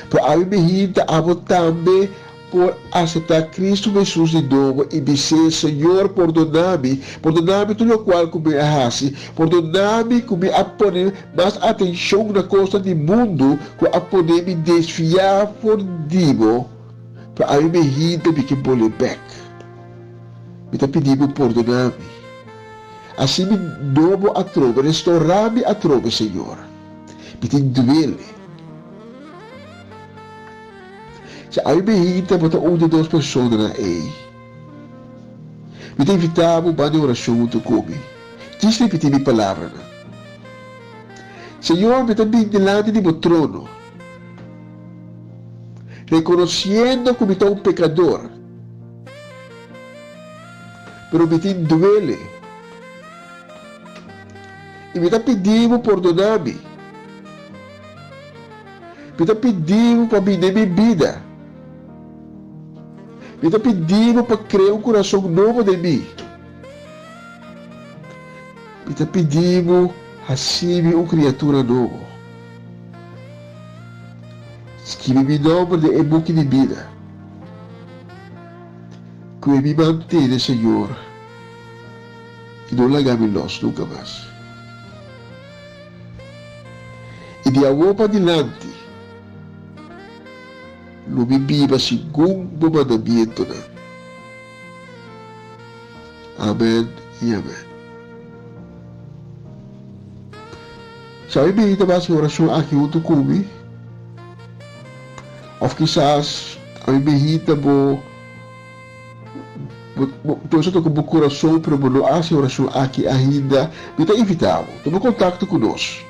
Para a minha vida, amo também por aceitar Cristo Jesus de novo e dizer, Senhor, perdona-me tudo o qual que me errasse, perdona-me que me apone mais atenção na coisa do mundo, que apone me desviar por Deus, para a minha vida me que pole back. Me está pedindo perdonar-me. Assim me novo a trova, restaurar-me a trova, Senhor. Me tem duele. Se a minha vida botar uma de duas pessoas na ei, me tem invitado para a oração junto comigo. Diz repetir minha palavra. Senhor, me também delante de meu trono, reconhecendo que me estou pecador, pero me tem duele. E me está pedindo perdonar-me. Me está pedindo para me dar minha vida. Me está pedindo para criar coração novo de mim. Me está pedindo assim uma criatura nova. Escreve meu nome de e-book de vida. Que me mantenha, Senhor, e não largar-me los nunca mais. E de agora para adiante, não me viva segundo o mandamento. Amém e amém. Sabe bem, ainda mais oração aqui junto comigo? Ou quizás a minha irmã vou eu estou com o coração para não fazer oração aqui ainda. Me está invitado, toma contato conosco.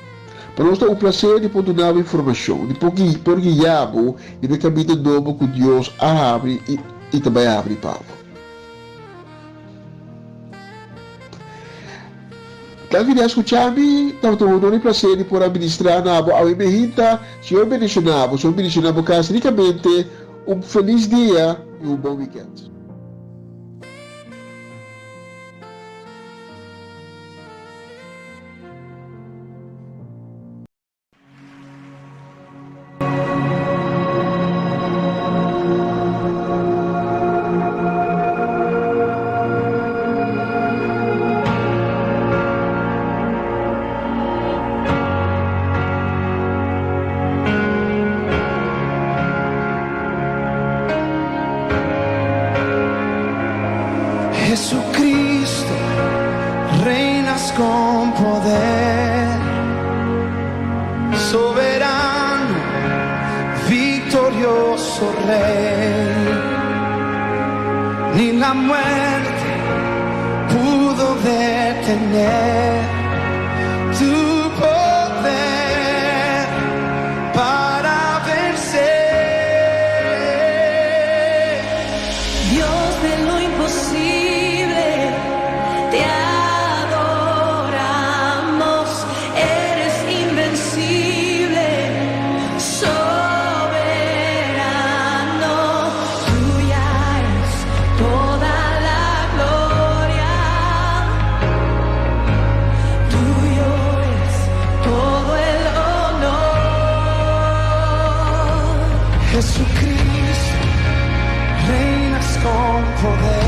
Para nós é um prazer de poder dar informação, de por guiar-nos e de caminho novo que Deus abre e também abre para. Então, de escutar-me, estamos tomando um prazer de poder administrar na a emergência, Senhor bendicionado, casa ricamente, um feliz dia e um bom weekend. Jesucristo, reinas con poder, soberano, victorioso Rey. Ni la muerte pudo detener tu poder para vencer. Dios de lo imposible, te adoramos, eres invencible, soberano, tuya es toda la gloria, tuyo es todo el honor. Jesucristo, reinas con poder,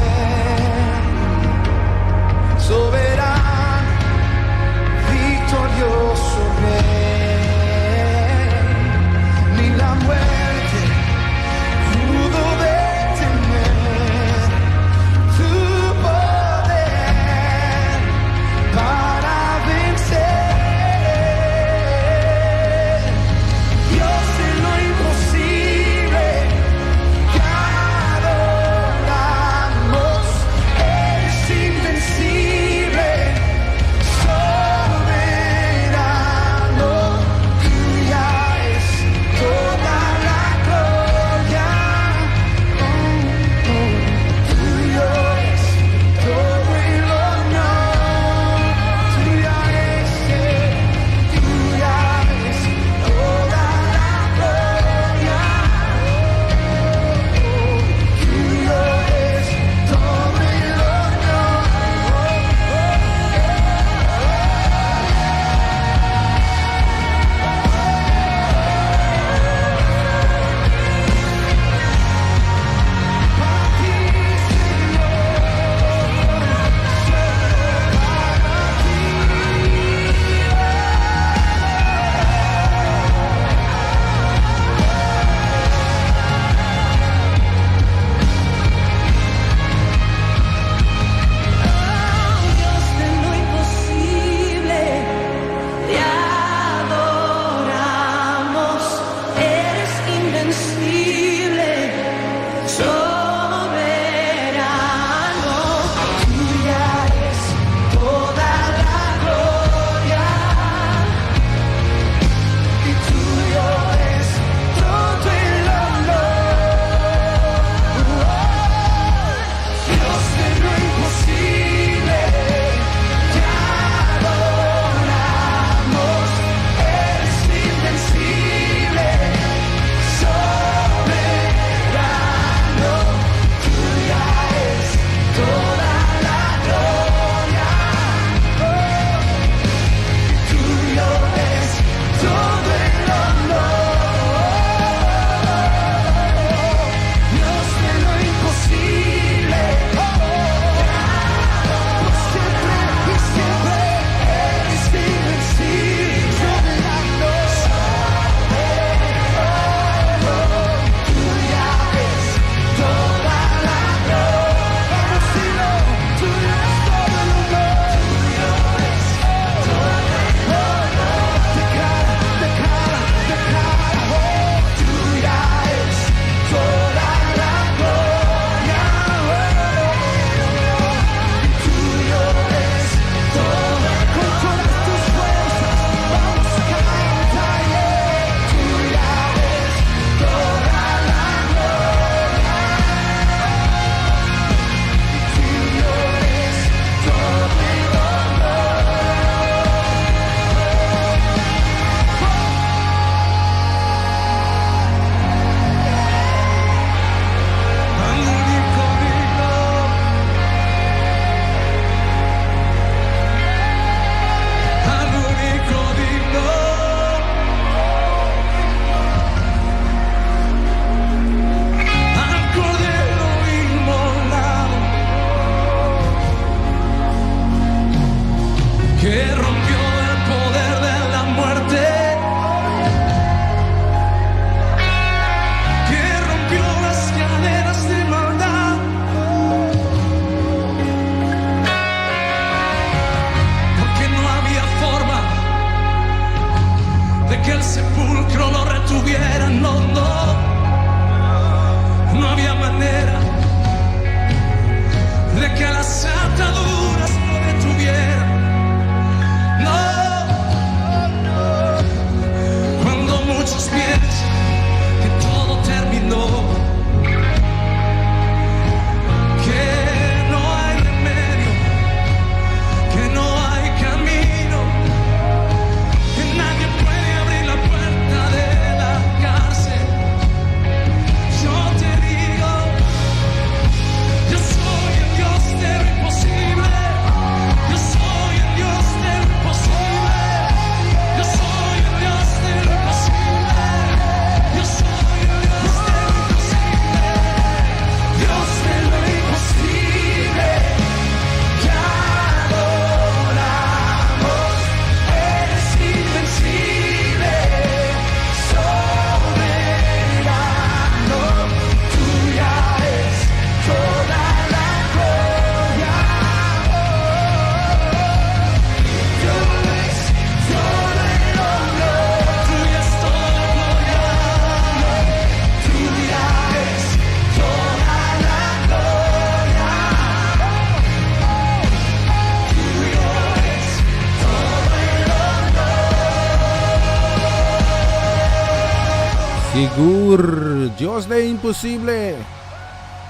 Sigur, Diyos na imposible.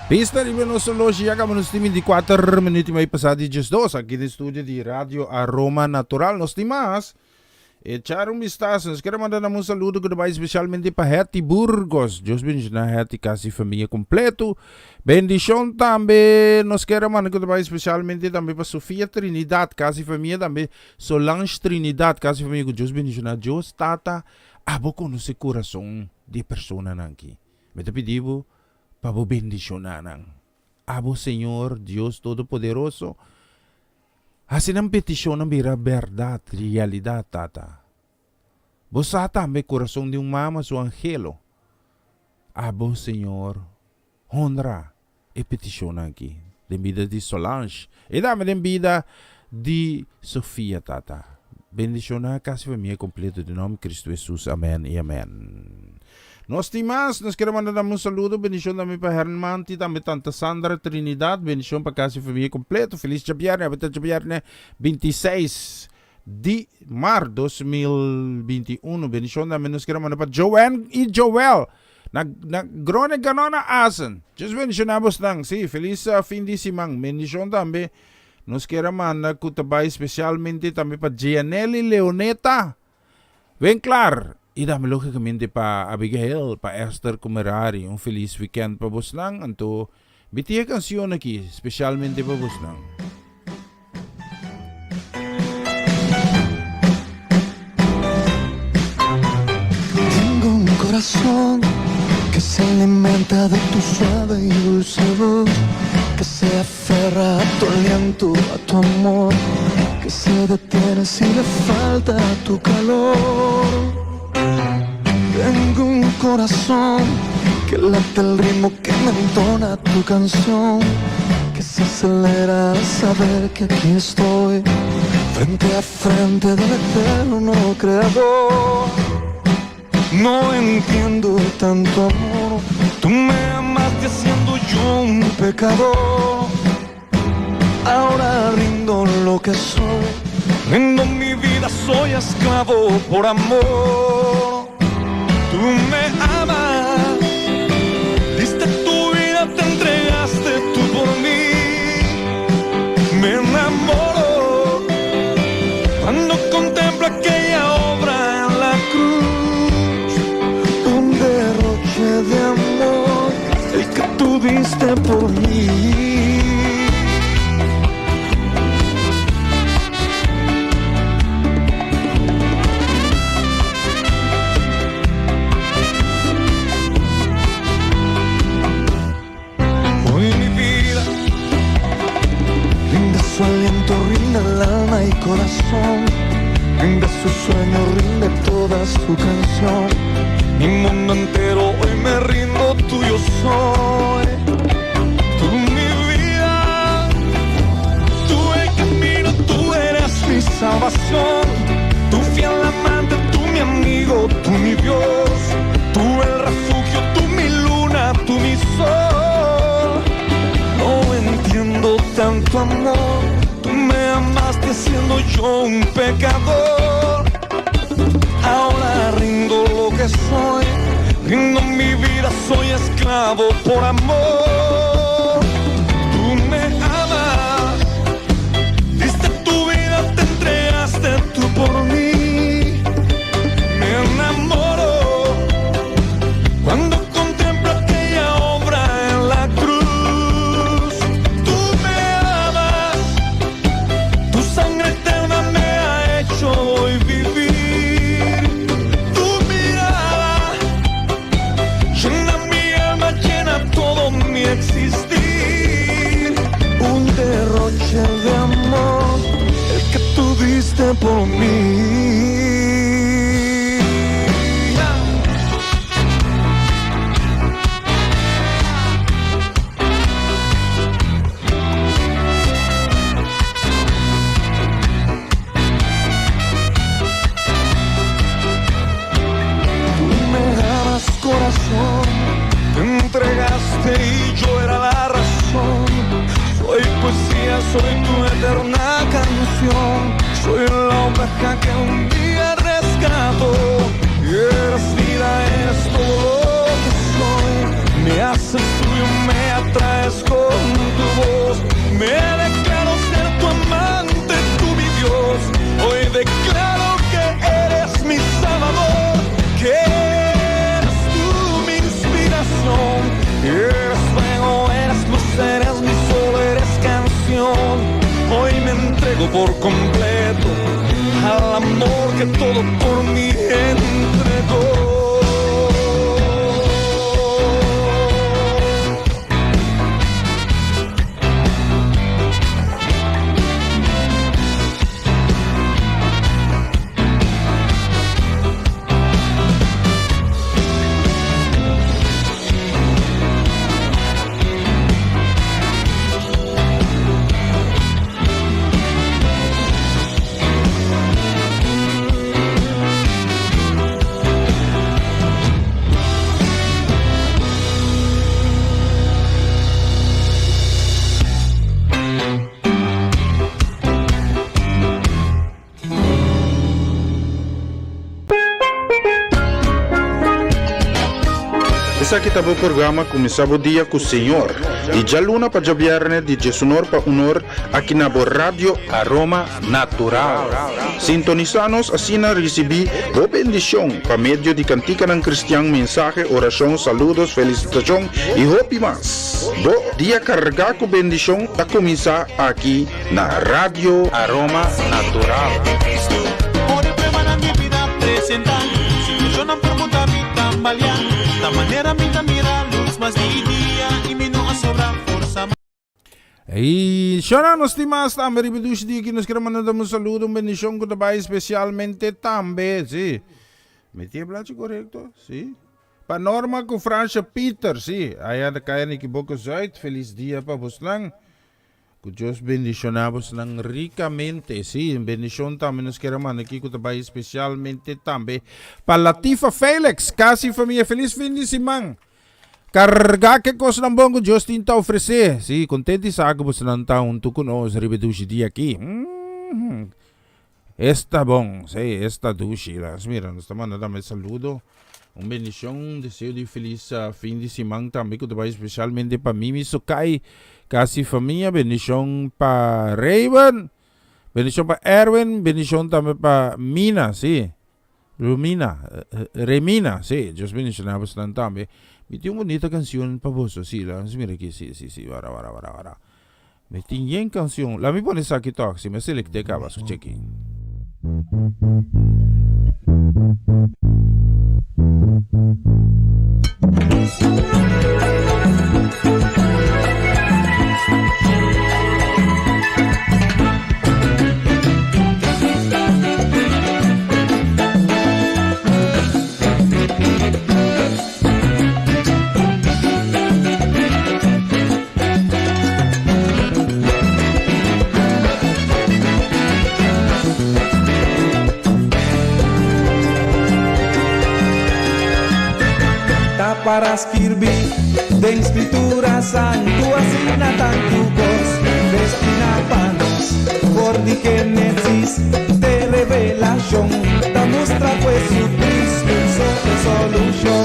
Pista di Venezuela, acabamos nos 24 minutos may passati just dos aqui no estúdio de Radio Aroma Natural. Nos timas, echar um vistazo. Nos quero mandar um saludo que vai especialmente para Heti Burgos. Deus bendiga na Heti, casa família completo. Bendição também. Nos quero mandar que vai especialmente também para Sofia Trinidad, casa família também. Solange Trinidad, casa família. Que Deus bendiga na Deus tata. Abo com o coração de pessoa aqui. Me te pedivo para vos bendicionar. Abo Senhor, Deus Todo-Poderoso. Assim ang petisyon ng verdade, realidade, tata. Bosa também coração de mama, su angelo. Abo Senhor, honra e petisyon aqui. De vida de Solange. E dame de vida de Sofia, tata. Bendicionar a casa família completa de nome de Cristo Jesus. Amém e amém. Nos timas, nos quero mandar um saludo, bendição também para Hermanti, também tanta Sandra Trinidad, bendição para casa família completo, feliz Jabiarne, até Jabiarne 26 de março 2021, bendição também nos quero mandar para Joanne e Joel, na grone ganona asen, just bendicionamos lang, sim, feliz fim de semana, bendição também, nos quero mandar kutabay especialmente também para Gianelli Leoneta, bem claro. E dami logicamente pa Abigail, pa Esther Kumarari, un feliz weekend pa vos lang. Anto, bitiya kansyon aqui, especialmente pa vos lang. Tengo un corazón que se alimenta de tu suave y dulce voz, que se aferra a tu aliento, a tu amor, que se detiene si le falta tu calor. Tengo un corazón que late el ritmo que me entona tu canción, que se acelera al saber que aquí estoy, frente a frente del eterno creador. No entiendo tanto amor, tú me amaste siendo yo un pecador. Ahora rindo lo que soy, rindo mi vida, soy esclavo por amor. Tú me amas, diste tu vida, te entregaste tú por mí. Me enamoro cuando contemplo aquella obra en la cruz, un derroche de amor, el que tú diste por mí. Su aliento rinde el alma y corazón, rinde su sueño, rinde toda su canción. Mi mundo entero hoy me rindo, tuyo soy. Tú mi vida, tú el camino, tú eres mi salvación. Tú fiel amante, tú mi amigo, tú mi Dios. Tú el refugio, tú mi luna, tú mi sol. No entiendo tanto amor, tú me amaste siendo yo un pecador. Ahora rindo lo que soy, rindo mi vida, soy esclavo por amor. Tú me amas, diste tu vida, te entregaste tú por mí. Me enamoro cuando contemplo aquella obra en la cruz. Tú me amas, tu sangre eterna me ha hecho hoy vivir. Tu mirada llena mi alma, llena todo mi existir. Un derroche de amor, el que tú diste por mí. Corazón, te entregaste y yo era la razón. Soy poesía, soy tu eterna canción. Soy la oveja que un día rescató. Y eres vida, eres todo. por completo al amor que todo por mí entregó. Essa kita po programa começava o dia com o Senhor. E já luna para jabiarne de Jesunor para unor aqui na Rádio Aroma Natural. Sintonizanos assim na recebi o bendição para meio de cantica ng Cristian, mensaje, oração, saludos, felicitação e hopi mas. Bo dia carga com bendição a começar aqui na Rádio Aroma Natural. Por el problema de mi vida presentar, situación ang permuta mi tambalian. Da manera mi mira luz mas di dia y mi no sobra forza. E siya nos timas tambe ribidush di que nos queremos mandar un saludo, un bendición que te especialmente tambe, sí. ¿Me tiembla correcto? Sí. Pa Norma con Francia Peter, sí. Allá de kaya ni equivoco Zuid, feliz día pa vos lang. Que Dios bendicionamos lang ricamente, sí. Bendición también nos queremos mandar aquí que te especialmente tambe. Pa Latifa Felix, casi familia, feliz fin de semana. Carga que cosa ng bongo Justin ta ofrece. Sí, contenti sa ako sa ng taon to kuno sa ribedushi di aquí. Esta bom, sí, esta dushi. Mira, nos estamos dando un saludo. Un bendición, deseo de feliz fin de semana también, que te vaya especialmente para Mimi Sokay, casi familia. Bendición para Raven, bendición para Erwin, bendición también para Mina, sí. Remina, sí. Dios bendicionamos también. Metí una bonita canción para vos, sí, mira aquí, sí, vara. Metí bien canción. La mi pones aquí talk, si me selecte acaba su checking. Para escribir de escritura santo asina tantos destinapanos por di Génesis de revelación da muestra pues Jesucristo su solución.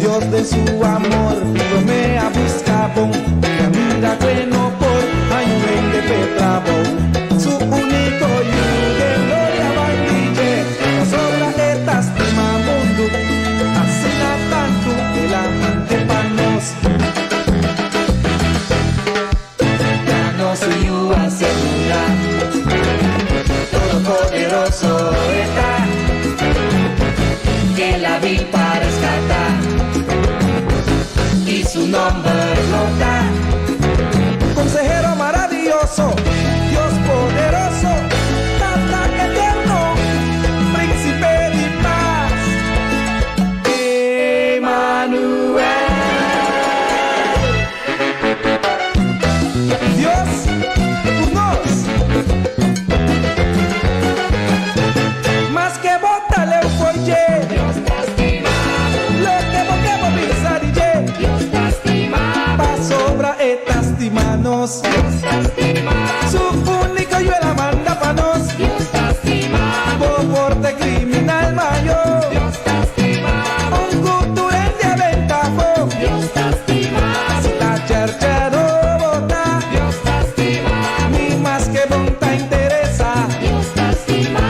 Dios de su amor promea buscabo camina bueno por año de Petrabo su único hijo de gloria bandille sobra estas mundo asina tanto de panos ya no soy yo asegura todo poderoso está que la vi para rescatar y su nombre lo da consejero maravilloso Dios poderoso tata eterno príncipe de paz Emmanuel Dios por nos más que bota le folle Dios te estima lo que vos pensar Dios te estima pa sobra estas manos Dios te estima su único yo la manda pa nos Dios te estima por porte criminal mayor Dios te estima un cultura de aventafo Dios te estima si la chercha no vota Dios te estima ni más que vota interesa Dios te estima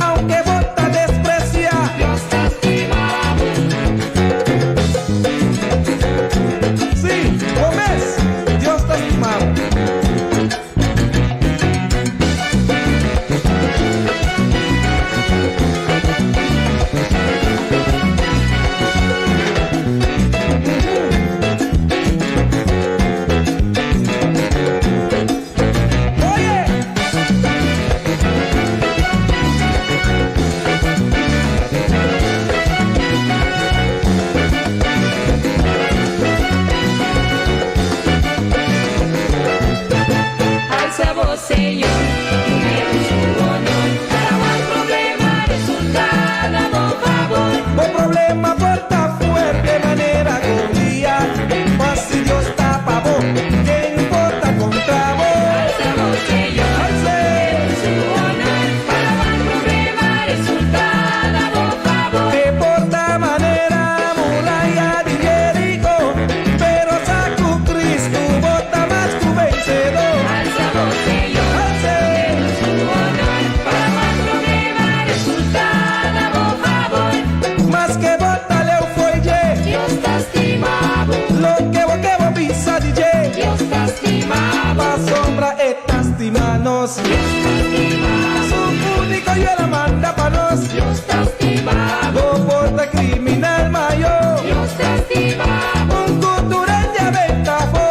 aunque vota desprecia Dios te estima sí, comes Dios te estima nos. Su único yo la manda pa' nos. No porta criminal mayor. Un cultural ya ventafo.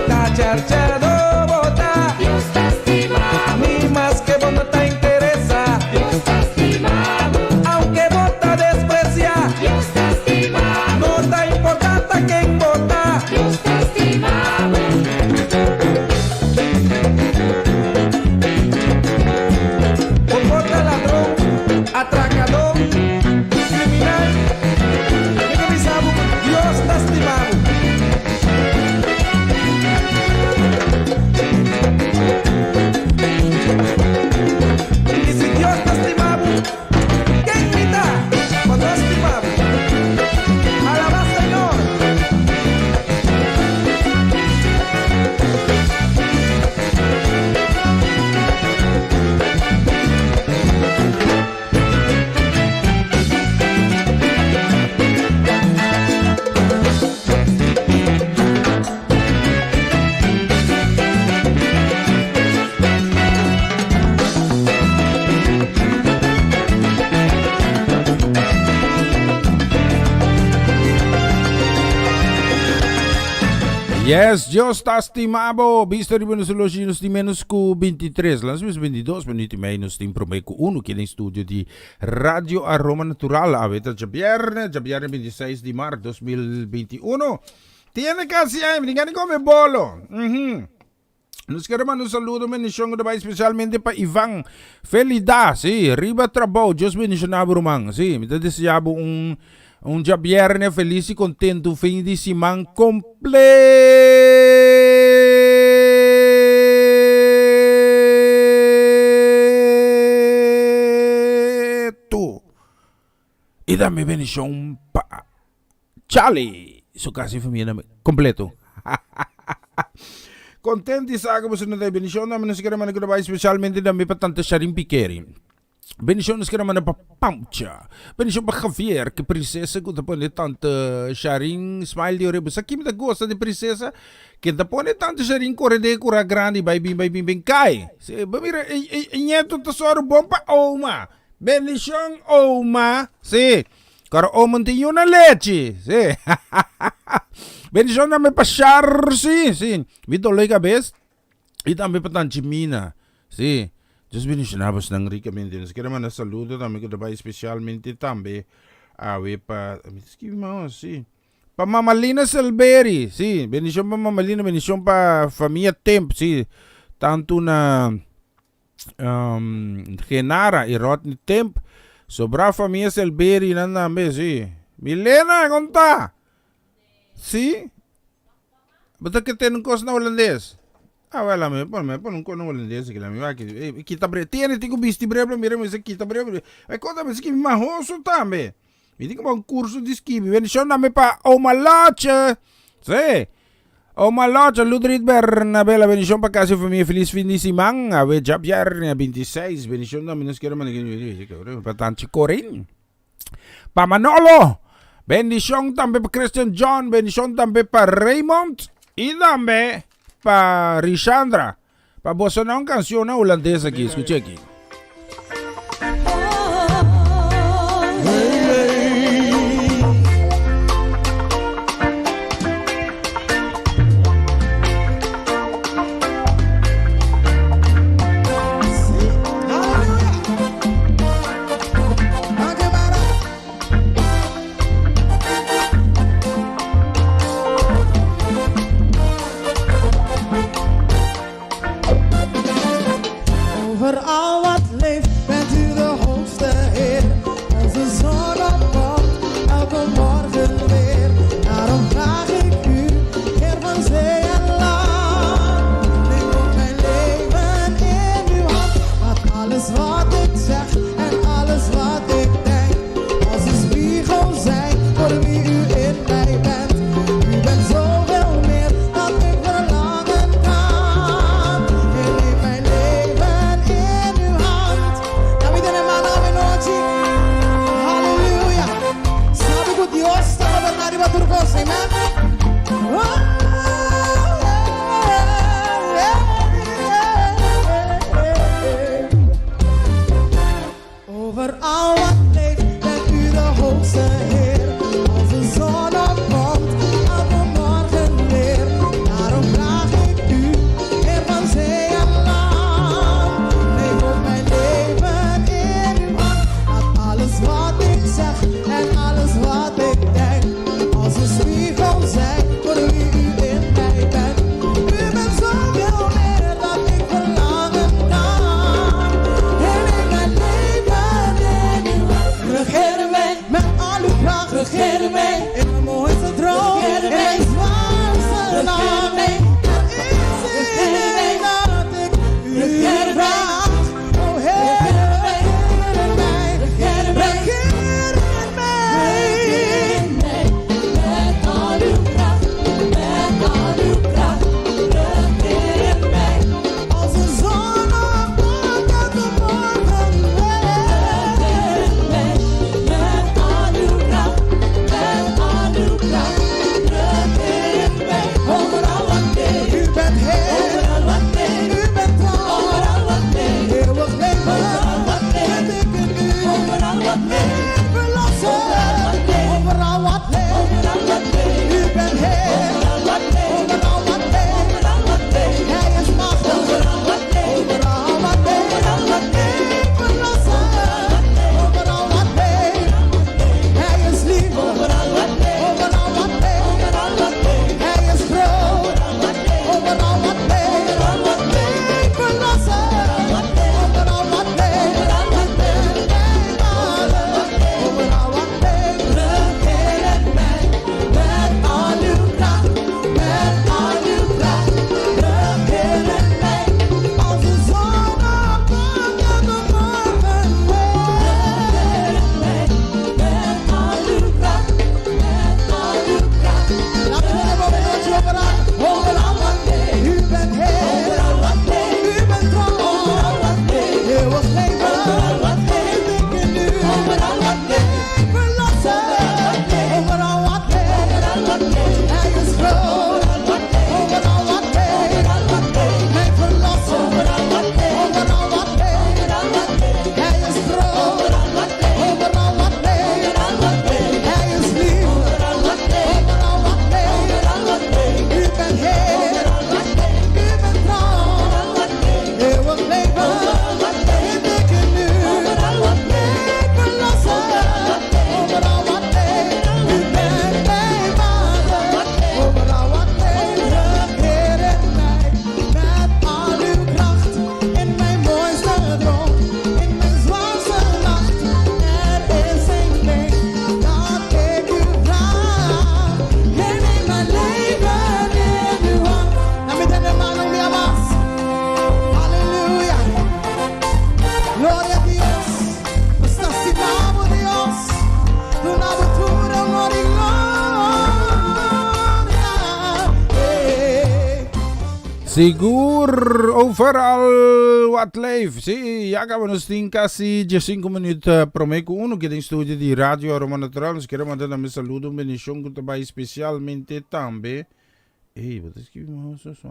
Ta charchado bota. Ni más que vos no te interesa. Aunque vota desprecia. No te importa quién vota. Por vota ladrón, atracador, criminal. Que avisamos, Dios te estimamos. Y si Dios te estimamos, ¿qué invita? Cuando estimamos, alaba Señor. Yes, Diyos está estimado. Visto rin nos elogios di menos ku 23. Las mis 22 minuti menos di promei ku 1 aqui no estúdio de Radio Aroma Natural. Aveta Javier 26 de março 2021. Tiene casi aí, ninguém come bolo. Nos queremos un saludo, bendición especialmente para Ivan Felida, sí, Riba Trabajo, Dios bendicionado, román, sí, me deseamos un día viernes feliz y contento, un fin de semana completo. Y dame bendición para Charlie, su casa y familia completo. Contenti sa mo sunod ay benisyon naman sa karaman ko especialmente dami pa tanta Sharim Pikeri. Benisyon sa karaman pa Pamcha. Benisyon pa Javier que princesa ko tapon tanta Sharim Smile di ore sa kim da gosta de princesa que tapon tanta Sharim correde cura grande bai bim kai. Se bamira nieto tesoro bom pa Oma. Benisyon Oma. Se Cara Oma tinha na leche. Se Bendición dame pasar, sí. Vito Lega Best. Y también para Tanchimina, sí. Dios bendicionamos ng ricamente. Nos queremos na saludo también que trabaja especialmente también. Pa, sí. Pa Mamalina Selberi, sí. Bendición pa Mamalina, bendición pa familia Temp, sí. Tanto na Genara y Rodney Temp. Sobra familia Selberi na namin, sí. Milena, conta. Sí? Ba't ka tinungkos na holandés? Wala me, pon ko na holandés que la me va que kita bre, tiene tigo bisti bre, mira mo sa kita bre. Ay conta me ski mahoso tambe. Hindi ko bang kurso di ski, bendición na me pa Omalache. Sí. Omalache Ludrit Bernabela, bendición pa kasi familia feliz fin de semana. Ave Javier 26, bendición na menos quiero man pa Tanchi Corin. Pa Manolo. Bendición también para Christian John, bendición también para Raymond y también para Rishandra. Para vos sonar una canción holandesa aquí, escuche aquí. Over all what bent Heer. U bent trouw. Eeuwig leven. Vind ik in u. Ik verlossen. Overal wat leeft. U bent mijn vader. Overal wat leeft. Heer in mij. Met al uw kracht. In mijn mooiste droom. In mijn zwaarste nacht. Er is één ding dat ik u vraag. Neem in mijn leven in uw hand. En met de mano me amas. Halleluja. Gloria a Dios. Estasivamos Dios. Tu natura amor y gloria. Sigur overal wat leeft. Sí, ya acabamos casi 5 minutos. Prometo uno que tem estúdio de rádio Roma Natural. Nos quero mandar um saludo, uma bendição que também especialmente também. Ei, vou escrever uma coisa só.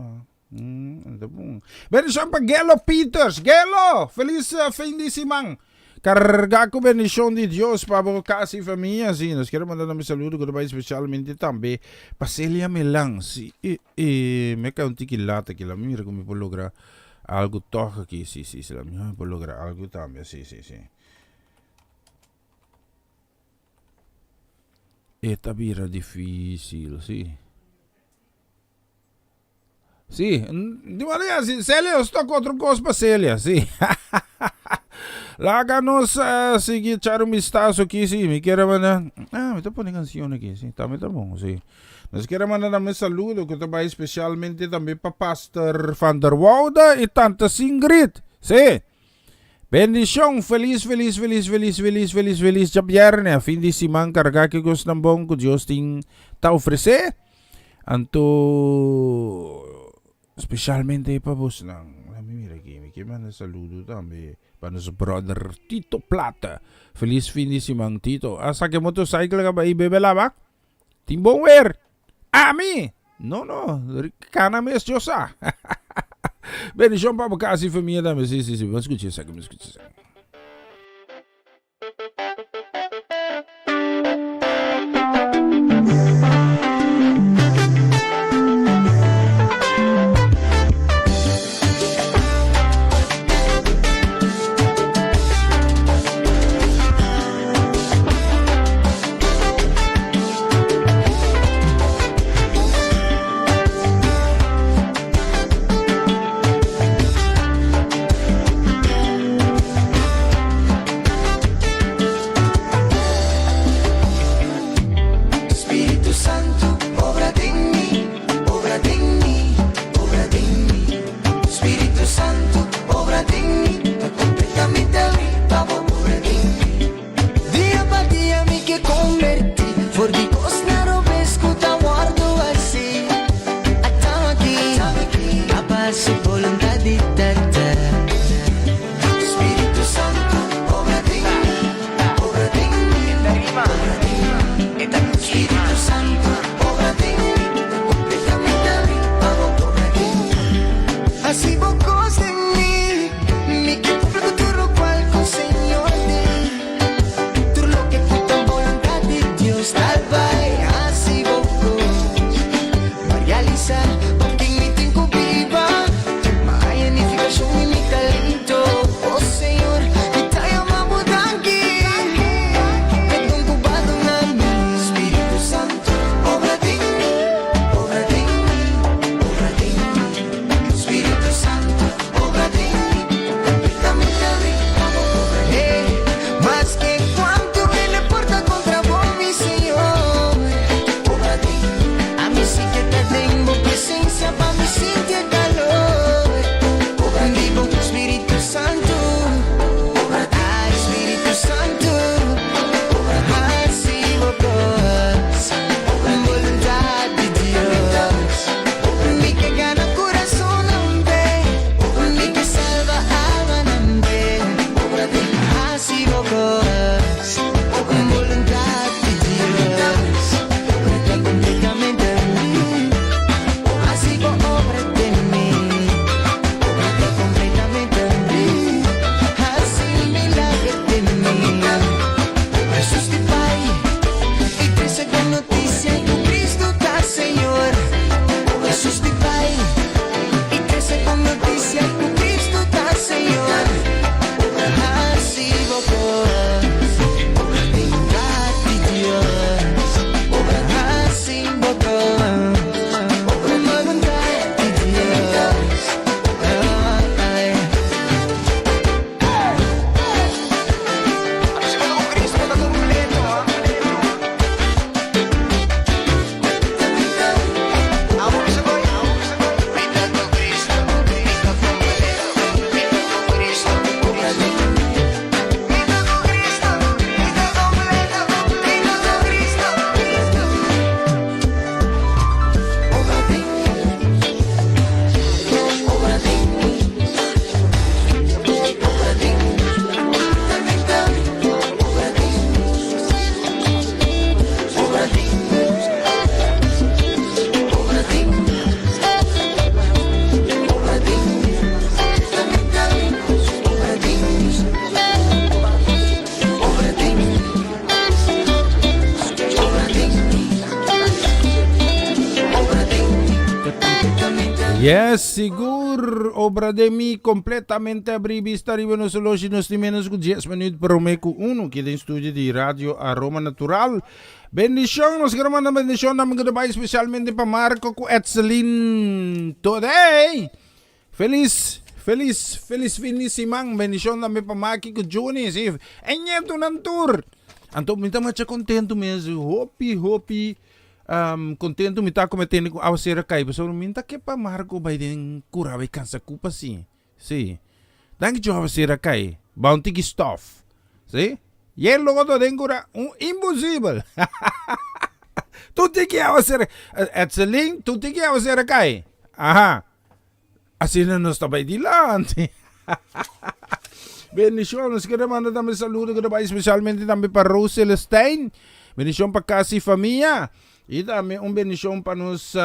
Tá bom. Bendição para Gelo Peters. Gelo, feliz fim de semana. Carregar com bendição de Deus para a casa e família. Sim, nós queremos mandar um saludo que também especialmente também para Celia Melan. Sim, me cai tiquilata que lá mira como pode lograr algo toca aqui. Sim, lá mira pode lograr algo também. Sim. Esta vira difícil, sim. Sim, de maneira assim, Celia, eu estou com outra coisa para Celia, sim. Láganos seguir echar um vistazo aqui, sim, me quero mandar. Me estou pondo canção aqui, sim, também tá bom, sim. Nós queremos mandar um saludo que também especialmente também para Pastor Van der Woude e Tante Ingrid, sim. Bendição, feliz Jabierne, fim de semana, carregar que gosto ng bom que Deus tem a oferecer. Anto, especialmente para vos lang. Mira aqui, me quero mandar saludo também para nosso brother Tito Plata. Feliz fim de semana, Tito. Asa que motorcycle ka ba ibebela ba? Timbong wer. Ami! No, cana mes Diosa. Bendição para casa e família também. Sim. Vamos escutar isso aqui, Yes, sigur. Obra de mi completamente abrivista arriba nos soluciones ni menos que 10 minutos pero me cu uno que en studio di Radio Aroma Natural. Bendición, nos queremos mandar bendición namin kadabay especialmente pa Marco ku Etzelin today. Feliz finissimang bendición namin pa Maki ku Juni. Si enyeto ng tour. Anto minta macha contento mesmo. Hopi. Contento me tá cometendo com a ser cai, pessoal minta que pa Marco vai den cura vai cansa culpa sim. Sim. Danke jo a ser cai. Bounty stuff. Sim? E logo do den cura impossível. Tutti que a ser Etzelin, tutti que a ser cai. Aha. Assim não está bem dilante. Bendición, nos queremos mandar também saludo que vai especialmente também para Rose Celestine. Bendición para Kasi Família. E também bendição para nos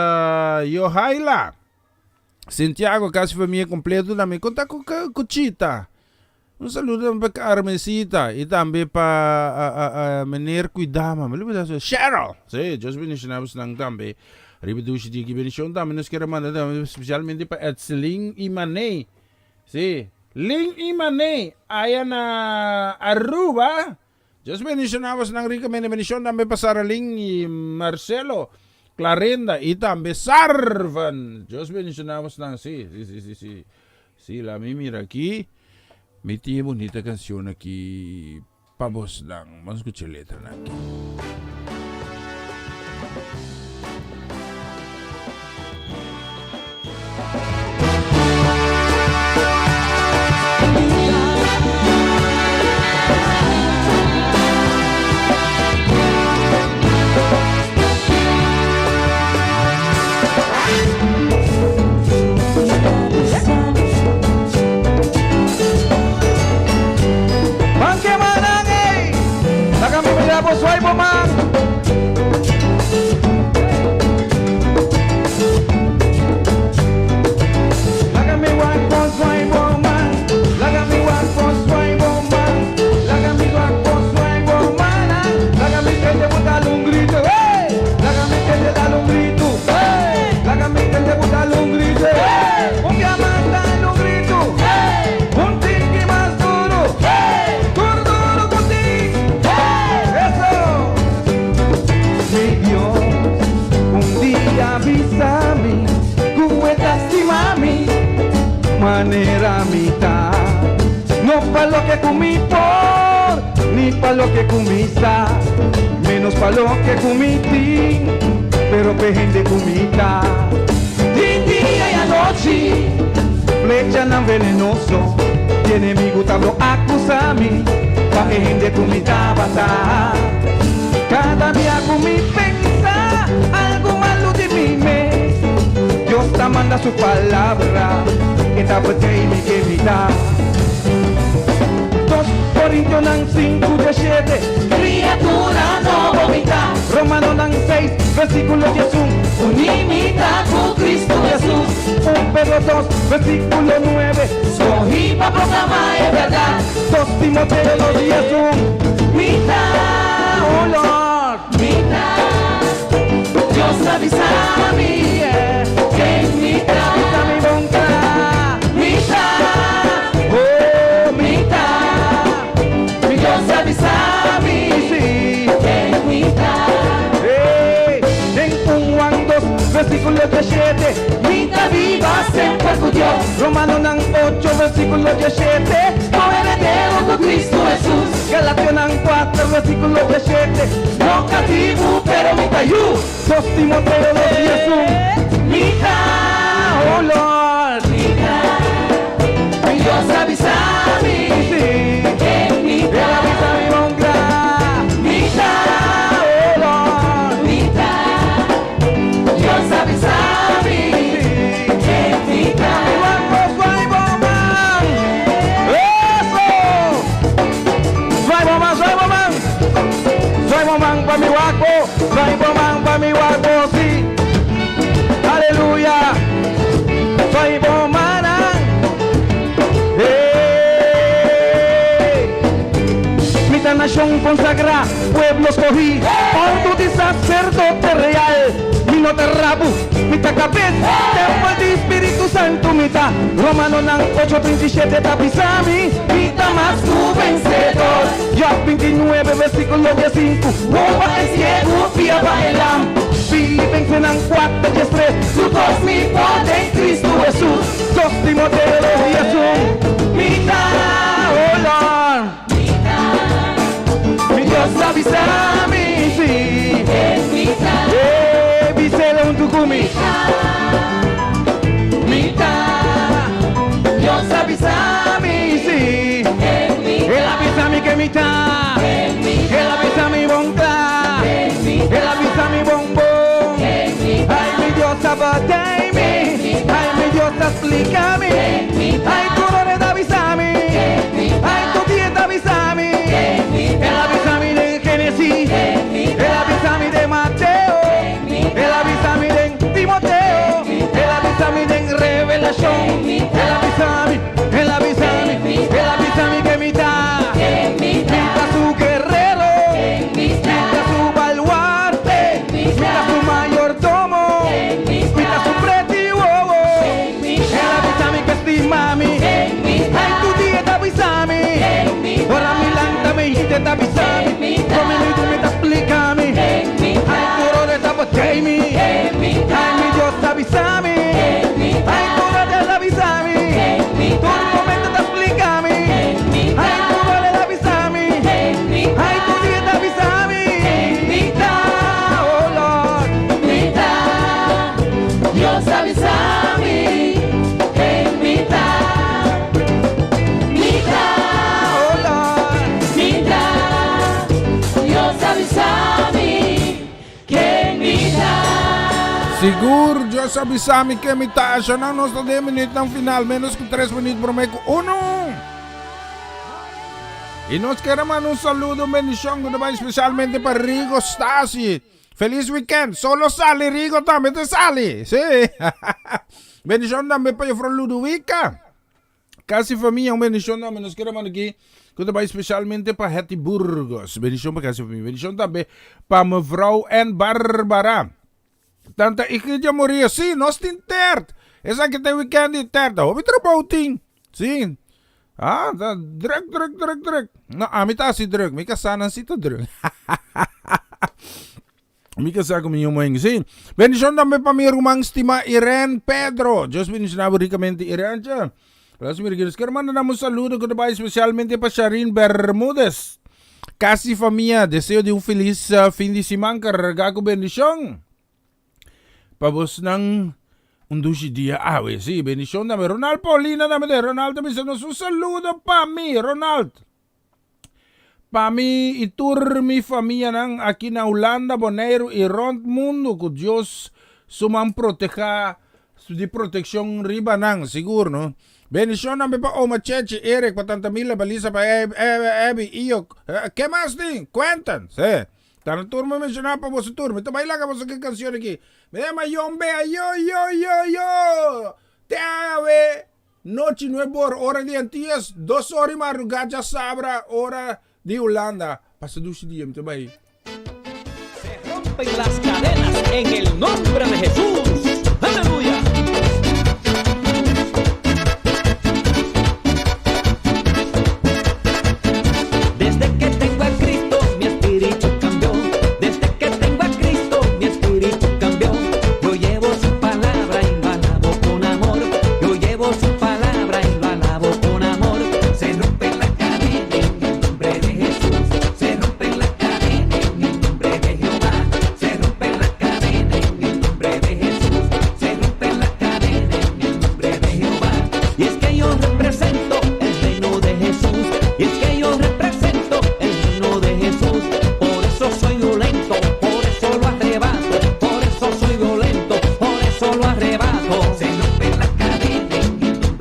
Yohaila. Santiago, Casa Família completo também. Conta com Chita. Saludo também para Carmencita. E também para Mener Cuidama. Cheryl. Sim, Deus bendicionamos também. Ribedushi de bendição também. Nos queremos mandar especialmente para Etzelin Imanei. Sim. Ling Imanei. Ayan na Aruba. Diyos bendicionamos ng rica bendición también para Saraling y Marcelo, Clarenda y también Sarvan. Diyos bendicionamos ng sí, la mira aquí. May tiye bonita canción aquí. Pabos lang. Vamos a escuchar letra na aquí. Soy mamá. Manera mitad, no pa' lo que comí por, ni pa' lo que comisa, menos pa' lo que comí ti, pero pejen de comita. Día y anoche, flecha no venenoso, tiene enemigo tablo acusami, pa' pejen de comita bata. Cada día comí pensa, algo malo de mí Dios te manda su palabra, que te apoya y me quemita. 2 Corintios 5:17, criatura no vomita. Romanos 6, versículo 11, unimita con Cristo Jesús. 1 Pedro 2, versículo 9, soy para proclamar es verdad. 2 Timoteo 2:10, mitad, oh Lord, mitad. Dios avisa a mí. Versículo 17, mitad viva sempre con Dios. Romanos 8, versículo 17, no heredero con Cristo Jesús. Galatas 4, versículo 17, no cativo pero mitad you. 2 Timoteo 2:10, mitad, oh Lord, mitad. Mi Dios avisa a mí, que mitad. Él avisa a mi mongra, mitad, oh Lord, mitad. Dios avisa a mí, que mitad. Soy mamán pa' mi guapo, soy mamán pa' mi guapo, sí. Aleluya, soy bomana. Mitad nación consagrada, pueblo escogí, honro de sacerdote real. Mi no te rabu, mi te cabeza, templo de espíritu. en tu mitad. Romano ng 8:27 tapisami, vida más tu vencedor. Job 29 versículo 15, roba el ciego, pía bailam. Filipenses ng 4:3, tu dos mi poder en Cristo Jesús. 2 Timoteo 10:1, mitad, oh Lord, mi Dios avísame, sí, visela un tucumi, mitad, Dios avísame, sí, Él avísame que mitad, Él avísame bonta, Él avísame bombón, ay mi Dios abatame, ay mi Dios explícame, ay tú no le avísame, ay tu dieta avísame, Él avísame de Génesis, Él avísame de Mateo, Él avísame de Timoteo, Él avísame de Revelación, Él avísame que mitad su guerrero, mitad su baluarte, mitad su mayordomo, mitad su pretiwogo, Él avísame que estimame, ay tu dieta avísame, ora mi lanta me hijite avísame, come mi tu me explícame, ay tu rode tapotame, ay mi Dios avísame, ay tu rode avísame, tu momento te explícame, ay tu rode avísame, ay tu dieta avísame, mitad, oh Lord, mitad, Dios avísame, mitad, oh Lord, mitad, Dios avísame, que mitad. Siguro, Diyos sabi sa amin que mitad siya ng nos 10 minutes ng final, menos que 3 minutes promeco 1. Y nos queremos un saludo, bendición, especialmente para Rigo Stasi. Feliz weekend, solo sale Rigo también te sale, sí. Bendición también para Fran Ludovica. Casi familia, bendición también, nos queremos aquí. Especialmente para Hetty Burgos. Bendición para casi familia. Bendición también para mevrouw en Barbara. Tanta Igreja Moria, sim, nós tem terto. Essa aqui tem weekend de terto. Houve trabalho, sim. Ah, druk. Não, a mim tá assim druk. Me casana assim tá druk. Me casar com minha mãe, sim. Bendição também para minha irmã estima Irene Pedro. Deus bendicionava ricamente Irene. Las amigos, quero mandar um saludo especialmente para Sharin Bermúdez. Casi família, desejo de feliz fim de semana carregado com bendição. Pabos ng undushi dia awe, sí, bendición dame. Ronald Paulina dame de Ronald dame un saludo pa mi, Ronald. Pa mi itur mi familia nang aquí na Holanda, Bonaire y rond mundo, que Dios suman proteja de protección riba nang, seguro, no? Bendición dame pa Oma Cheche, Eric, pa tanta mila, balisa pa Ebi, iyo. ¿Qué más din? Cuentan, sí. Tanto turma mencionaba para vos turma. Te baila que vos qué canción aquí. Me llama Yombe, yo. Te ave. Noche 9 hora de Antillas. 2 horas más Rugaja Sabra, hora de Holanda. Pasa dushi día, te baila. Se rompen las cadenas en el nombre de Jesús. Aleluya. Desde que tengo a Cristo, mi espíritu cambió. Desde que tengo a Cristo, mi espíritu cambió. Yo llevo su palabra y lo alabo con amor. Yo llevo su palabra y lo alabo con amor. Se rompe la cadena en el nombre de Jesús. Se rompe la cadena en el nombre de Jehová. Se rompe la cadena en el nombre de Jesús. Se rompe la cadena en el nombre de Jehová. Y es que yo represento el reino de Jesús. Y es que yo represento el reino de Jesús. Por eso soy violento, por eso lo arrebato. Por eso soy violento, por eso lo arrebato. Se rompe la cadena en el nombre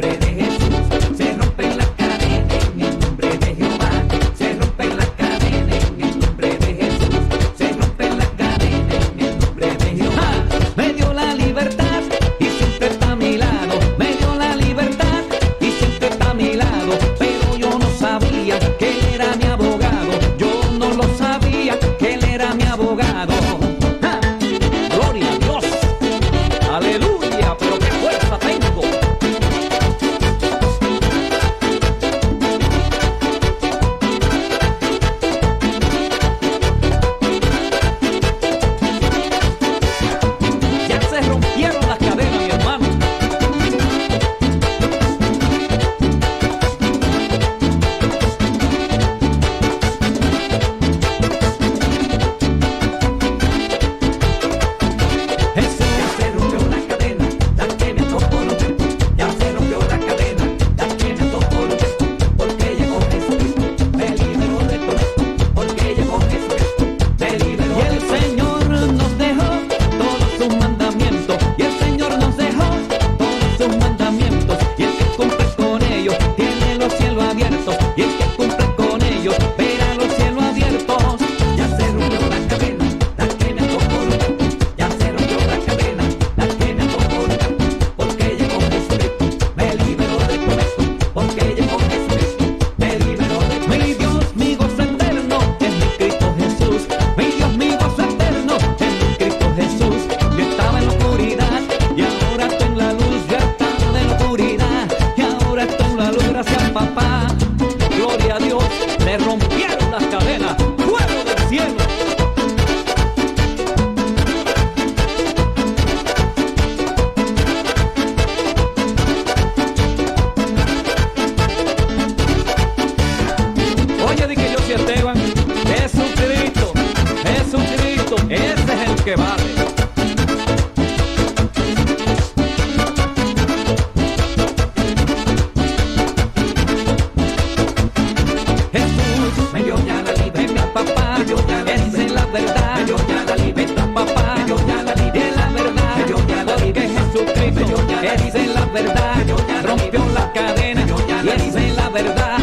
dice la verdad, rompió la cadena, y él dice la verdad.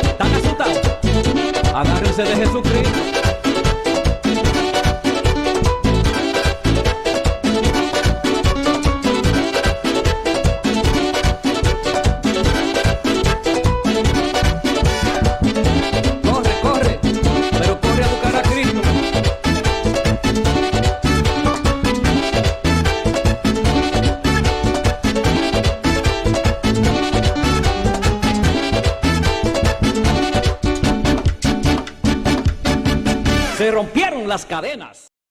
¿Están asustados? Agárrense de Jesucristo. Se rompieron las cadenas.